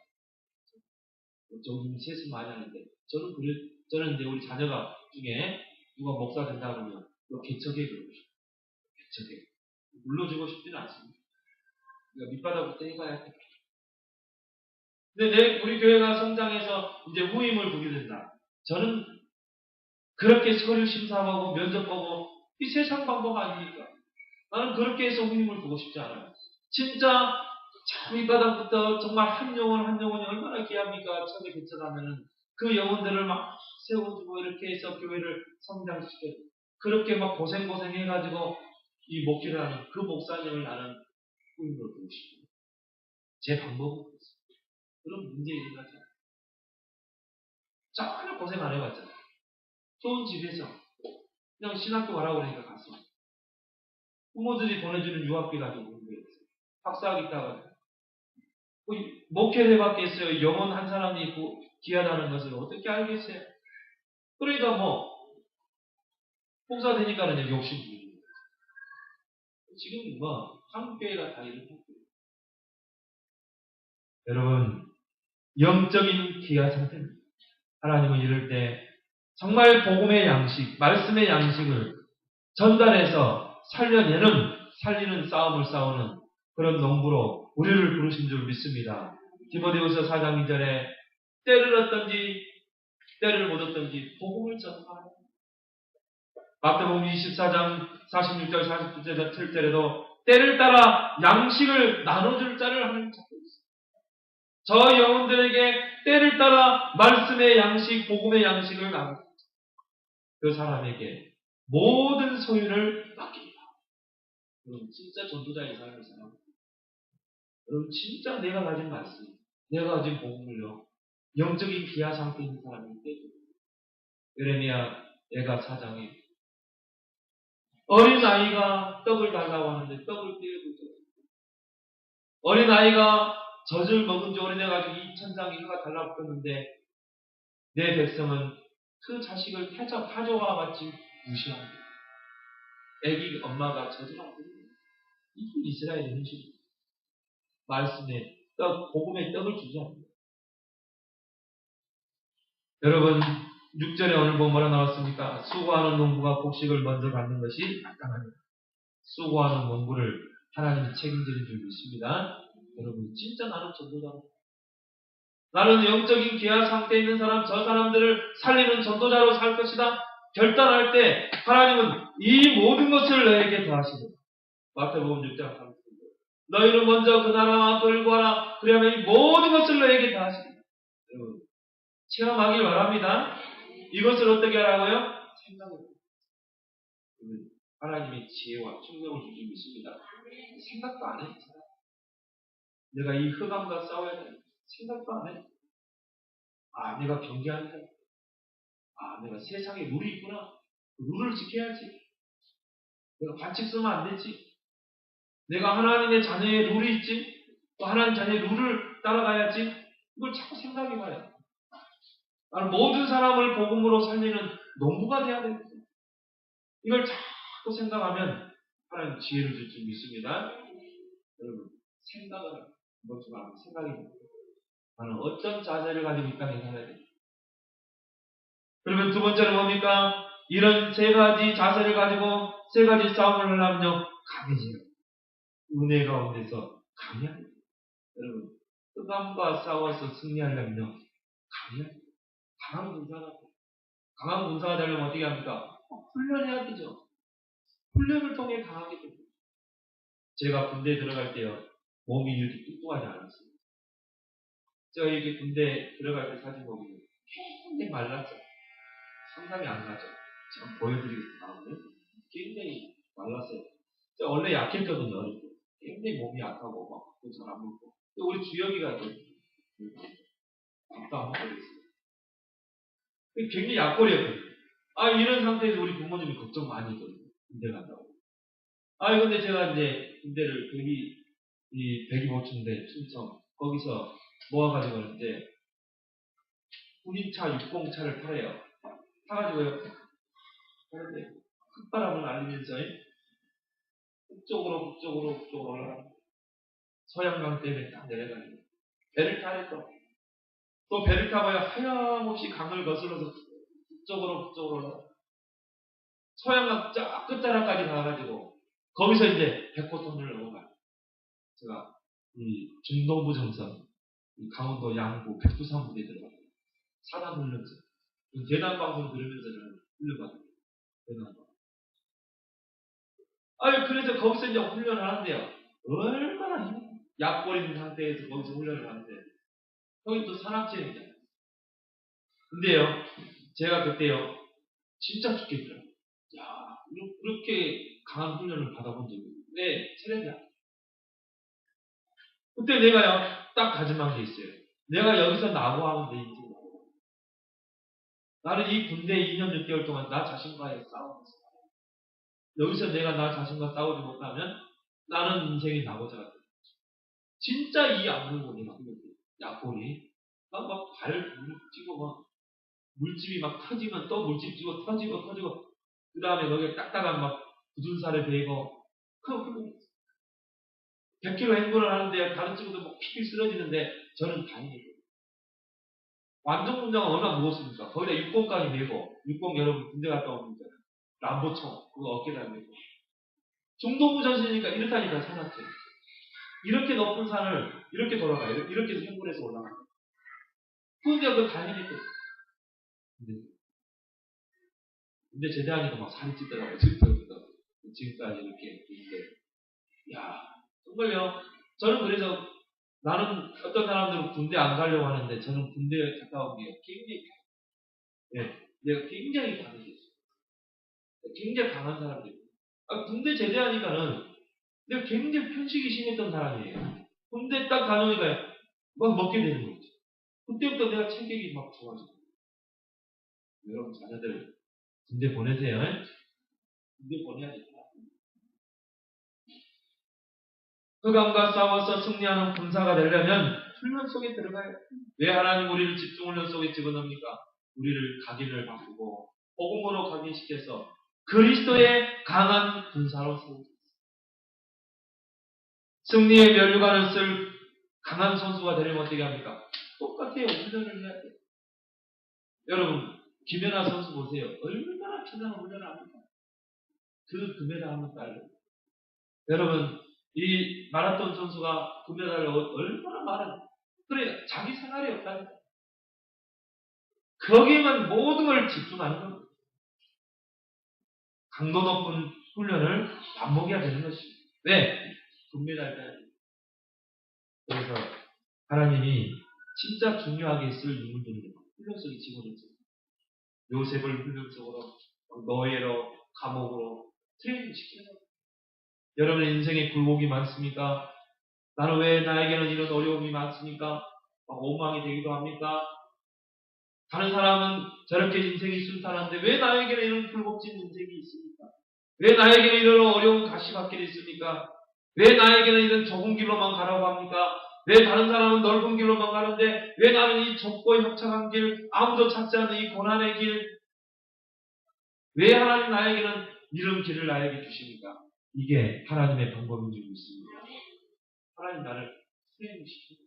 좀 세수 많이 하는데 저는 이제 우리 자녀가 중에 누가 목사 된다 그러면 너 개척에 그러고 싶어요. 개척에 물러주고 싶지는 않습니다. 그러니까 밑바닥부터 해가야 돼. 근데 우리 교회가 성장해서 이제 후임을 보게 된다. 저는 그렇게 서류 심사하고 면접 보고 이 세상 방법 아닙니까? 나는 그렇게 해서 후임을 두고 싶지 않아요. 진짜 참 이 바닥부터 정말 한 영혼이 얼마나 귀합니까? 처음에 개척하면은 그 영혼들을 막 세워주고 이렇게 해서 교회를 성장시켜요. 그렇게 막 고생해가지고 이 목회를 하는 그 목사님을 나는 후임으로 두고 싶어요. 제 방법은 그렇습니다. 그런 문제 일어나지 않아요. 전혀 고생 안 해봤잖아요. 좋은 집에서 그냥 신학교 가라고 그러니까 갔어. 부모들이 보내주는 유학비 가지고 공부했어요. 학사학위 따가지고. 목회를 해봤겠어요. 영혼 한 사람이 있고 귀하다는 것을 어떻게 알겠어요? 그러니까 봉사 되니까는 욕심 부리는 거예요. 지금 한국 교회가 다 이렇게 했고요. 여러분, 영적인 귀하 상태입니다. 하나님은 이럴 때 정말 복음의 양식, 말씀의 양식을 전달해서 살리는 싸움을 싸우는 그런 농부로 우리를 부르신 줄 믿습니다. 디모데후서 4장 2절에 때를 얻든지 때를 못 얻든지 복음을 전파하라. 마태복음 24장 46절 47절에도 때를 따라 양식을 나눠줄 자를 하나님 찾고 있습니다. 저 영혼들에게 때를 따라 말씀의 양식, 복음의 양식을 나눠줍니다. 그 사람에게 모든 소유를 맡깁니다. 여러분 진짜 전도자의 삶을 살아갑니다. 여러분 진짜 내가 가진 말씀, 내가 가진 복음을요, 영적인 기하 상태에 있는 사람이 때죠. 예레미야 애가 4장에 어린 아이가 떡을 달라고 하는데 떡을 떼어주죠. 어린 아이가 젖을 먹은 지 오래돼가지고 2000장이 혀가 달라붙었는데 내 백성은 그 자식을 타조와 같이 무시합니다. 애기 엄마가 젖을 안 드립니다. 이게 이스라엘의 현실입니다. 말씀에 복음의 떡을 주지 않습니다. 여러분 6절에 오늘 보면 뭐라 나왔습니까? 수고하는 농부가 곡식을 먼저 받는 것이 마땅합니다. 수고하는 농부를 하나님이 책임지는 줄 믿습니다. 여러분 진짜 나는 전도자입니다. 나는 영적인 기하 상태에 있는 사람, 저 사람들을 살리는 전도자로 살 것이다. 결단할 때 하나님은 이 모든 것을 너에게 더하시고 마태복음 6장 30절 너희는 먼저 그 나라와 그를 구하라. 그리하면 이 모든 것을 너에게 더하시리라. 여러분 체험하길 바랍니다. 이것을 어떻게 하라고요? 생각을. 하나님의 지혜와 충성을 주신 믿습니다. 생각도 안 해. 내가 이 흑암과 싸워야 돼. 생각도 안 해. 내가 경계한다. 내가 세상에 룰이 있구나. 그 룰을 지켜야지. 내가 반칙 쓰면 안 되지. 내가 하나님의 자녀의 룰이 있지. 또 하나님 자녀의 룰을 따라가야지. 이걸 자꾸 생각해봐요. 나는 모든 사람을 복음으로 살리는 농부가 돼야 됩니다. 이걸 자꾸 생각하면 하나님 지혜를 줄 줄 믿습니다. 여러분, 생각을 한번 좀 생각이 듭니다. 나는 어떤 자세를 가지고 이 땅에 살아야 됩니다. 그러면 두 번째는 뭡니까? 이런 세 가지 자세를 가지고 세 가지 싸움을 하려면요, 강해져요. 은혜 가운데서 강해야 됩니다. 여러분, 흑암과 싸워서 승리하려면요, 강해야 됩니다. 강한 군사가 돼요. 강한 군사가 되려면 어떻게 합니까? 훈련해야 되죠. 훈련을 통해 강하게 됩니다. 제가 군대에 들어갈 때요, 몸이 이렇게 뚱뚱하지 않았어요. 제가 이렇게 군대 들어갈 때 사진 보면 굉장히 말랐죠. 상상이 안 가죠. 제가 보여드리겠습니다. 굉장히 말랐어요. 제가 원래 약했거든요. 어릴 때. 굉장히 몸이 약하고 막 밥도 잘 안 먹고. 우리 주혁이가 또 밥도 안 먹고 그랬어요. 굉장히 약골이었거든요. 이런 상태에서 우리 부모님이 걱정 많이 했거든요. 군대 간다고. 근데 제가 이제 군대를 백이보충대 충청 거기서 모아가지고 이제 군인차 60차를 타래요. 타가지고요. 그런데 흙바람을 날리면서 북쪽으로 올라가는 서양강 때문에 딱 내려가는 배를 타래 또 배를 타고요 하염없이 강을 거슬러서 북쪽으로 올라가 서양강 쫙 끝자락까지 가가지고 거기서 이제 백호선을 넘어가요. 제가 이 중동부 정선 강원도 양구 백두산 부대에 들어가요. 사단 훈련소. 대단 방송 들으면서 저는 훈련받는 거예요. 아유, 그래서 거기서 이제 훈련을 하는데요. 얼마나 약 버리는 상태에서 거기서 훈련을 하는데, 거기 또 산악지형이잖아요. 근데요, 제가 그때요, 진짜 죽겠더라고요. 야, 이렇게 강한 훈련을 받아본 적이 없어요. 왜? 체력이 안 돼. 그때 내가요, 딱 다짐한 게 있어요. 내가 여기서 낙오하면 내 인생 낙오. 나는 이 군대 2년 6개월 동안 나 자신과의 싸움에서 여기서 내가 나 자신과 싸우지 못하면 나는 인생이 낙오자가 돼. 진짜 이 악물고니 막 약골이 막 발 찌고 막 물집이 막 터지면 또 물집 찌고 터지고 그 다음에 거기에 딱딱한 막 굳은 살을 베이고 100km 행군을 하는데 다른 친구들 막 피피 쓰러지는데 저는 다행이에요. 완전 군장은 얼마나 무겁습니까? 거기다 육공까지 메고 육공 여러분 군대 갔다 오면 람보총 그거 어깨다 메고 중도부전시니까 이렇다니까 산악지. 이렇게 높은 산을 이렇게 돌아가요. 이렇게 행군해서 올라가요. 근데 그거 다행이고 근데 제대하니까 막 살이 찌더라고요. 지금까지 이렇게 있는데 야 정말요. 저는 그래서 나는 어떤 사람들은 군대 안 가려고 하는데 저는 군대에 갔다 온 게 굉장히 내가 굉장히 강해졌어요. 굉장히 강한 사람들. 군대 제대하니까는 내가 굉장히 편식이 심했던 사람이에요. 군대 딱 다녀오니까 막 먹게 되는 거죠. 그때부터 내가 체격이 막 좋아져요. 여러분 자녀들 군대 보내세요. 군대 보내야지. 흑암과 싸워서 승리하는 군사가 되려면 훈련 속에 들어가요. 왜 하나님 우리를 집중훈련 속에 집어넣습니까? 우리를 각인을 바꾸고 복음으로 각인시켜서 그리스도의 강한 군사로 세우고 승리의 면류관을 쓸 강한 선수가 되려면 어떻게 합니까? 똑같아요. 훈련을 해야 돼요. 여러분 김연아 선수 보세요. 얼마나 피나는 훈련을 합니까? 그 금메달 한번 따려고. 여러분 이 마라톤 선수가 금메달을 얼마나 많은 그래 자기 생활이 없다니까. 거기에만 모든 걸 집중하는 겁니다. 강도 높은 훈련을 반복해야 되는 것입니다. 왜? 금메달 따야 돼요. 그래서 하나님이 진짜 중요하게 쓸 인물들을 훈련 속에 집어넣었어요. 요셉을 훈련 속으로 노예로 감옥으로 트레이닝 시켜서 여러분의 인생에 굴곡이 많습니까? 나는 왜 나에게는 이런 어려움이 많습니까? 원망이 되기도 합니까? 다른 사람은 저렇게 인생이 순탄한데 왜 나에게는 이런 굴곡진 인생이 있습니까? 왜 나에게는 이런 어려운 가시밭길이 있습니까? 왜 나에게는 이런 좁은 길로만 가라고 합니까? 왜 다른 사람은 넓은 길로만 가는데 왜 나는 이 좁고 협착한 길, 아무도 찾지 않는 이 고난의 길, 왜 하나님 나에게는 이런 길을 나에게 주십니까? 이게 하나님의 방법인 줄 믿습니다. 하나님 나를 트레이닝시키고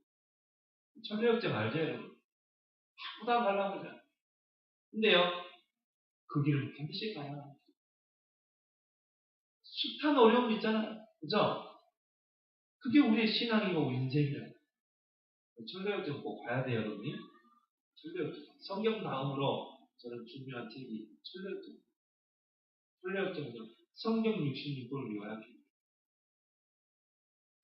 천리역정 알죠 여러분? 아무도 안 가려고 그러잖아요. 근데요 그 길은 반드시 가야 합니다. 숱한 어려움이 있잖아요. 그죠? 그게 우리의 신앙이고 인생이에요. 천리역정 꼭 봐야 돼요 여러분이. 천리역정 성경 다음으로 저는 중요한 책이 천리역정. 천리역정은 성경 66권을 요약해요.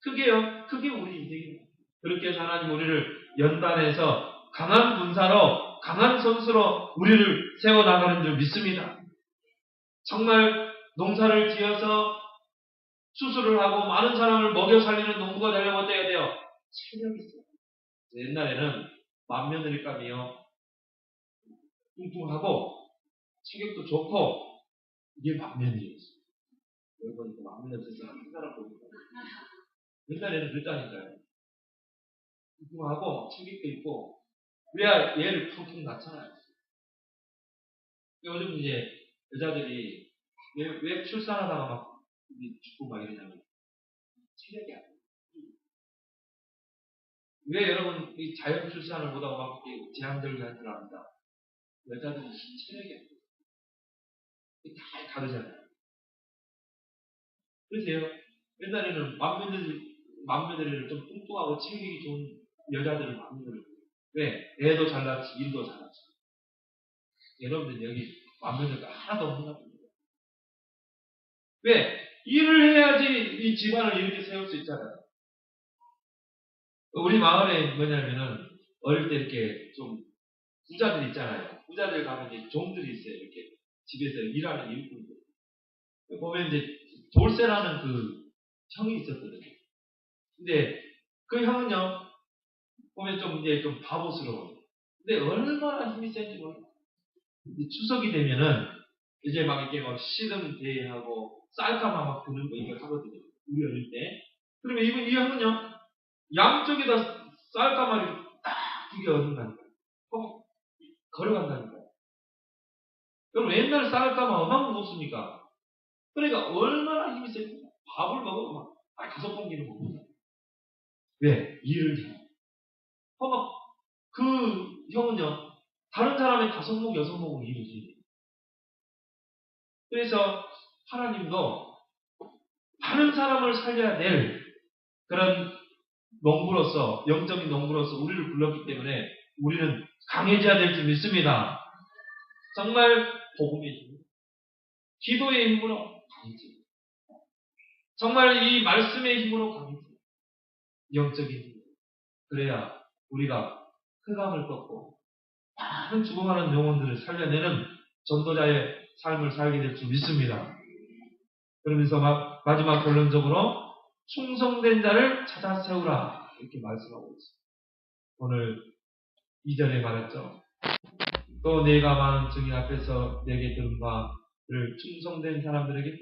그게 우리 인생입니다. 그렇게 해서 하나님 우리를 연단해서 강한 군사로 강한 선수로 우리를 세워나가는 줄 믿습니다. 정말 농사를 지어서 수술을 하고 많은 사람을 먹여 살리는 농부가 되려면 어떻게 해야 돼요? 체력이 있어요. 옛날에는 맏며느리감이요. 뚱뚱하고 체격도 좋고 이게 맏며느리였어요. 여기 보니까 맏며느리 세상 한 사람 보니까 옛날에는 그랬다니까요. 뚱뚱하고 체격도 있고 그래야 얘를 퉁퉁 낳잖아요. 요즘 이제 여자들이 왜 출산하다가 막 죽고 막 이러냐면 체력이 안 돼요. 왜 여러분 이 자연 출산을 보다가 막 제한적인 한줄 압니다. 여자들이 체력이 안 돼요. 다 다르잖아요. 그러세요. 옛날에는 맏며느리를 좀 뚱뚱하고 체격이 좋은 여자들을 맏며느리를 왜? 애도 잘 낳지, 일도 잘 낳지. 여러분들 여기 완벽하게 하나도 없는 겁니다. 왜? 일을 해야지 이 집안을 이렇게 세울 수 있잖아요. 우리 마을에 뭐냐면은 어릴 때 이렇게 좀 부자들 있잖아요. 부자들 가면 이제 종들이 있어요. 이렇게 집에서 일하는 일꾼들. 보면 이제 돌쇠라는 그 형이 있었거든요. 근데 그 형은요, 보면 좀 이제 좀 바보스러워요. 근데 얼마나 힘이 센지 몰라요. 추석이 되면은 이제 막 이렇게 막 시름 대하고 쌀가마 막 드는 거 이거 하거든요. 우리 어릴 때. 그러면 이 형은요, 양쪽에다 쌀가마를 딱 두 개 얻는다니까요. 걸어간다니까요. 그럼 옛날 쌀가마 얼마나 무겁습니까? 그러니까 얼마나 힘이 셉니까? 밥을 먹으면 막 5공기는 먹는다. 왜? 일을 해. 그 형은요, 다른 사람의 5목, 6목을 일을 해요. 그래서 하나님도 많은 사람을 살려야 될 그런 농부로서, 영적인 농부로서 우리를 불렀기 때문에 우리는 강해져야 될 줄 믿습니다. 정말 복음의 힘, 기도의 힘으로 강해져요. 정말 이 말씀의 힘으로 강해져요. 영적인 힘. 그래야 우리가 흑암을 꺾고 많은 죽어가는 영혼들을 살려내는 전도자의 삶을 살게 될 줄 믿습니다. 그러면서 마지막 결론적으로 충성된 자를 찾아 세우라 이렇게 말씀하고 있습니다. 오늘 2절에 말했죠. 또 내가 많은 증인 앞에서 내게 들은 바를 충성된 사람들에게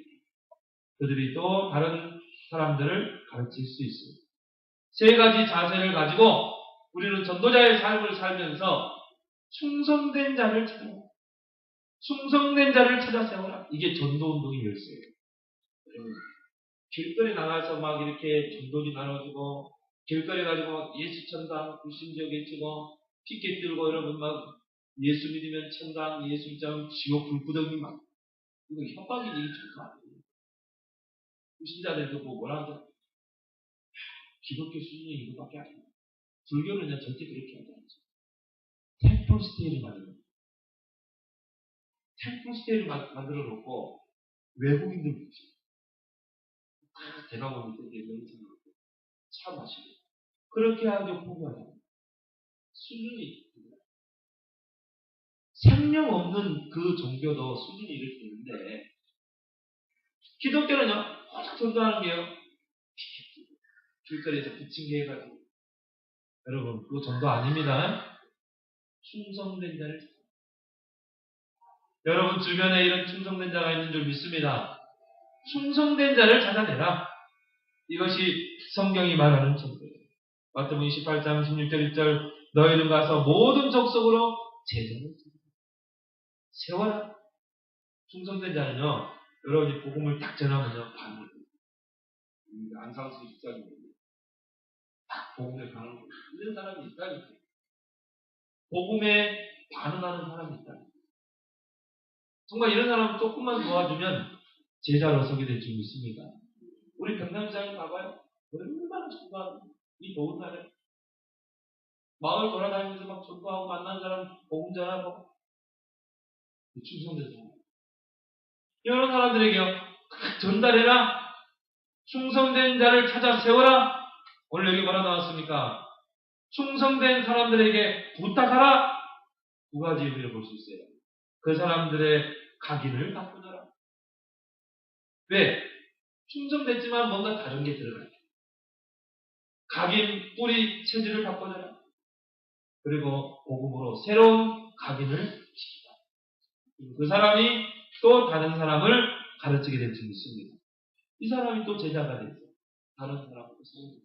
그들이 또 다른 사람들을 가르칠 수 있습니다. 3가지 자세를 가지고 우리는 전도자의 삶을 살면서 충성된 자를 찾아 세워라. 이게 전도운동의 열쇠예요. 길거리 나가서 막 이렇게 전도지 나눠주고 길거리 가지고 예수 천당 불신지역 외치고 피켓 들고 여러분 막 예수 믿으면 천당 예수 믿으면 지옥 불구덩이 막 이거 협박이지 이거 아니에요. 불신자들도 뭐라 하죠? 기독교 수준이 이거밖에 아니에요. 불교는요 절대 그렇게 하지 않죠. 템플 스테이를 만들어 놓고 외국인들 붙이고 대나무 밑에 명칭 놓고 차 마시고 그렇게 하게 포기하잖아요. 수준이 생명 없는 그 종교도 수준이 이렇게 있는데 기독교는요 호적 전도하는 게요 길거리에서 부침개 해가지고 여러분 그거 전도 아닙니다. 충성된 자를 여러분 주변에 이런 충성된 자가 있는 줄 믿습니다. 충성된 자를 찾아내라. 이것이 성경이 말하는 전도예요. 마태복음 28장 16절 1절 너희는 가서 모든 족속으로 제자를 세워라. 충성된 자는요 여러분이 복음을 딱 전하면요 반응을 안상수 집사님 딱 복음에 반응을 이런 사람이 있다니까. 복음에 반응하는 사람이 있다. 정말 이런 사람 조금만 도와주면 제자로 서게 될 줄 믿습니다. 우리 경남시장에 가봐요. 얼마나 전도하는 이 더운 날에 마을 돌아다니면서 막 전도하고 만난 사람 복음 전하고 충성된 사람. 이런 사람들에게요 전달해라. 충성된 자를 찾아 세워라. 오늘 여기 뭐라 나왔습니까? 충성된 사람들에게 부탁하라. 2가지 의미를 볼 수 있어요. 그 사람들의 각인을 바꾸더라. 왜? 충성됐지만 뭔가 다른 게 들어가요. 각인, 뿌리, 체질을 바꿔줘라. 그리고 복음으로 새로운 각인을 시키다. 그 사람이 또 다른 사람을 가르치게 될 수 있습니다. 이 사람이 또 제자가 되죠. 다른 사람으로 세우고.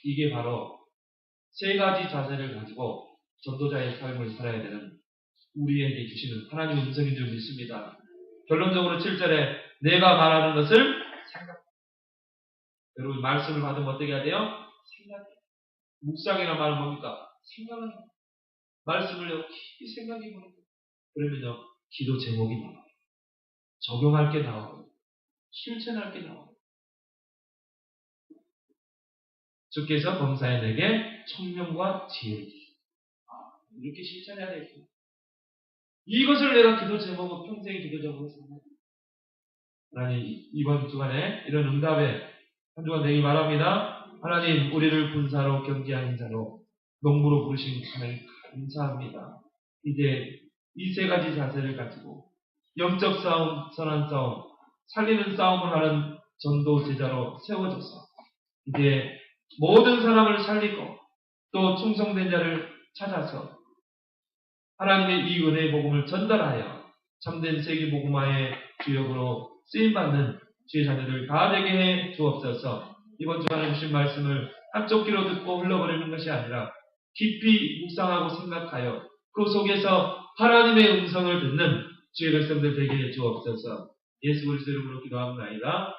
이게 바로 3가지 자세를 가지고 전도자의 삶을 살아야 되는 우리에게 주시는 하나님의 음성인 줄 믿습니다. 결론적으로 7절에 내가 말하는 것을 생각. 여러분 말씀을 받으면 어떻게 해야 돼요? 생각해. 묵상이라는 말은 뭡니까? 생각하는 거. 말씀을 깊이 생각해보는 거. 그러면요 기도 제목이 나와요. 적용할 게 나와요. 실천할 게 나와요. 주께서 범사에 내게 청명과 지혜를 주시고 이렇게 실천해야 되겠습니다. 이것을 내가 기도 제목으로 평생의 기도 제목으로 삼는 하나님, 이번 주간에 이런 응답에 한 주간 되기 바랍니다. 하나님, 우리를 군사로 경계하는 자로 농부로 부르신 하나님 감사합니다. 이제 이 세 가지 자세를 가지고 영적 싸움, 선한 싸움, 살리는 싸움을 하는 전도 제자로 세워져서 이제 모든 사람을 살리고 또 충성된 자를 찾아서 하나님의 이 은혜의 복음을 전달하여 참된 세계 복음화의 주역으로 쓰임받는 주의 자녀들 다 되게 해 주옵소서. 이번 주간에 주신 말씀을 한쪽 귀로 듣고 흘러버리는 것이 아니라 깊이 묵상하고 생각하여 그 속에서 하나님의 음성을 듣는 주의 백성들 되게 해 주옵소서. 예수 그리스도 이름으로 기도합니다.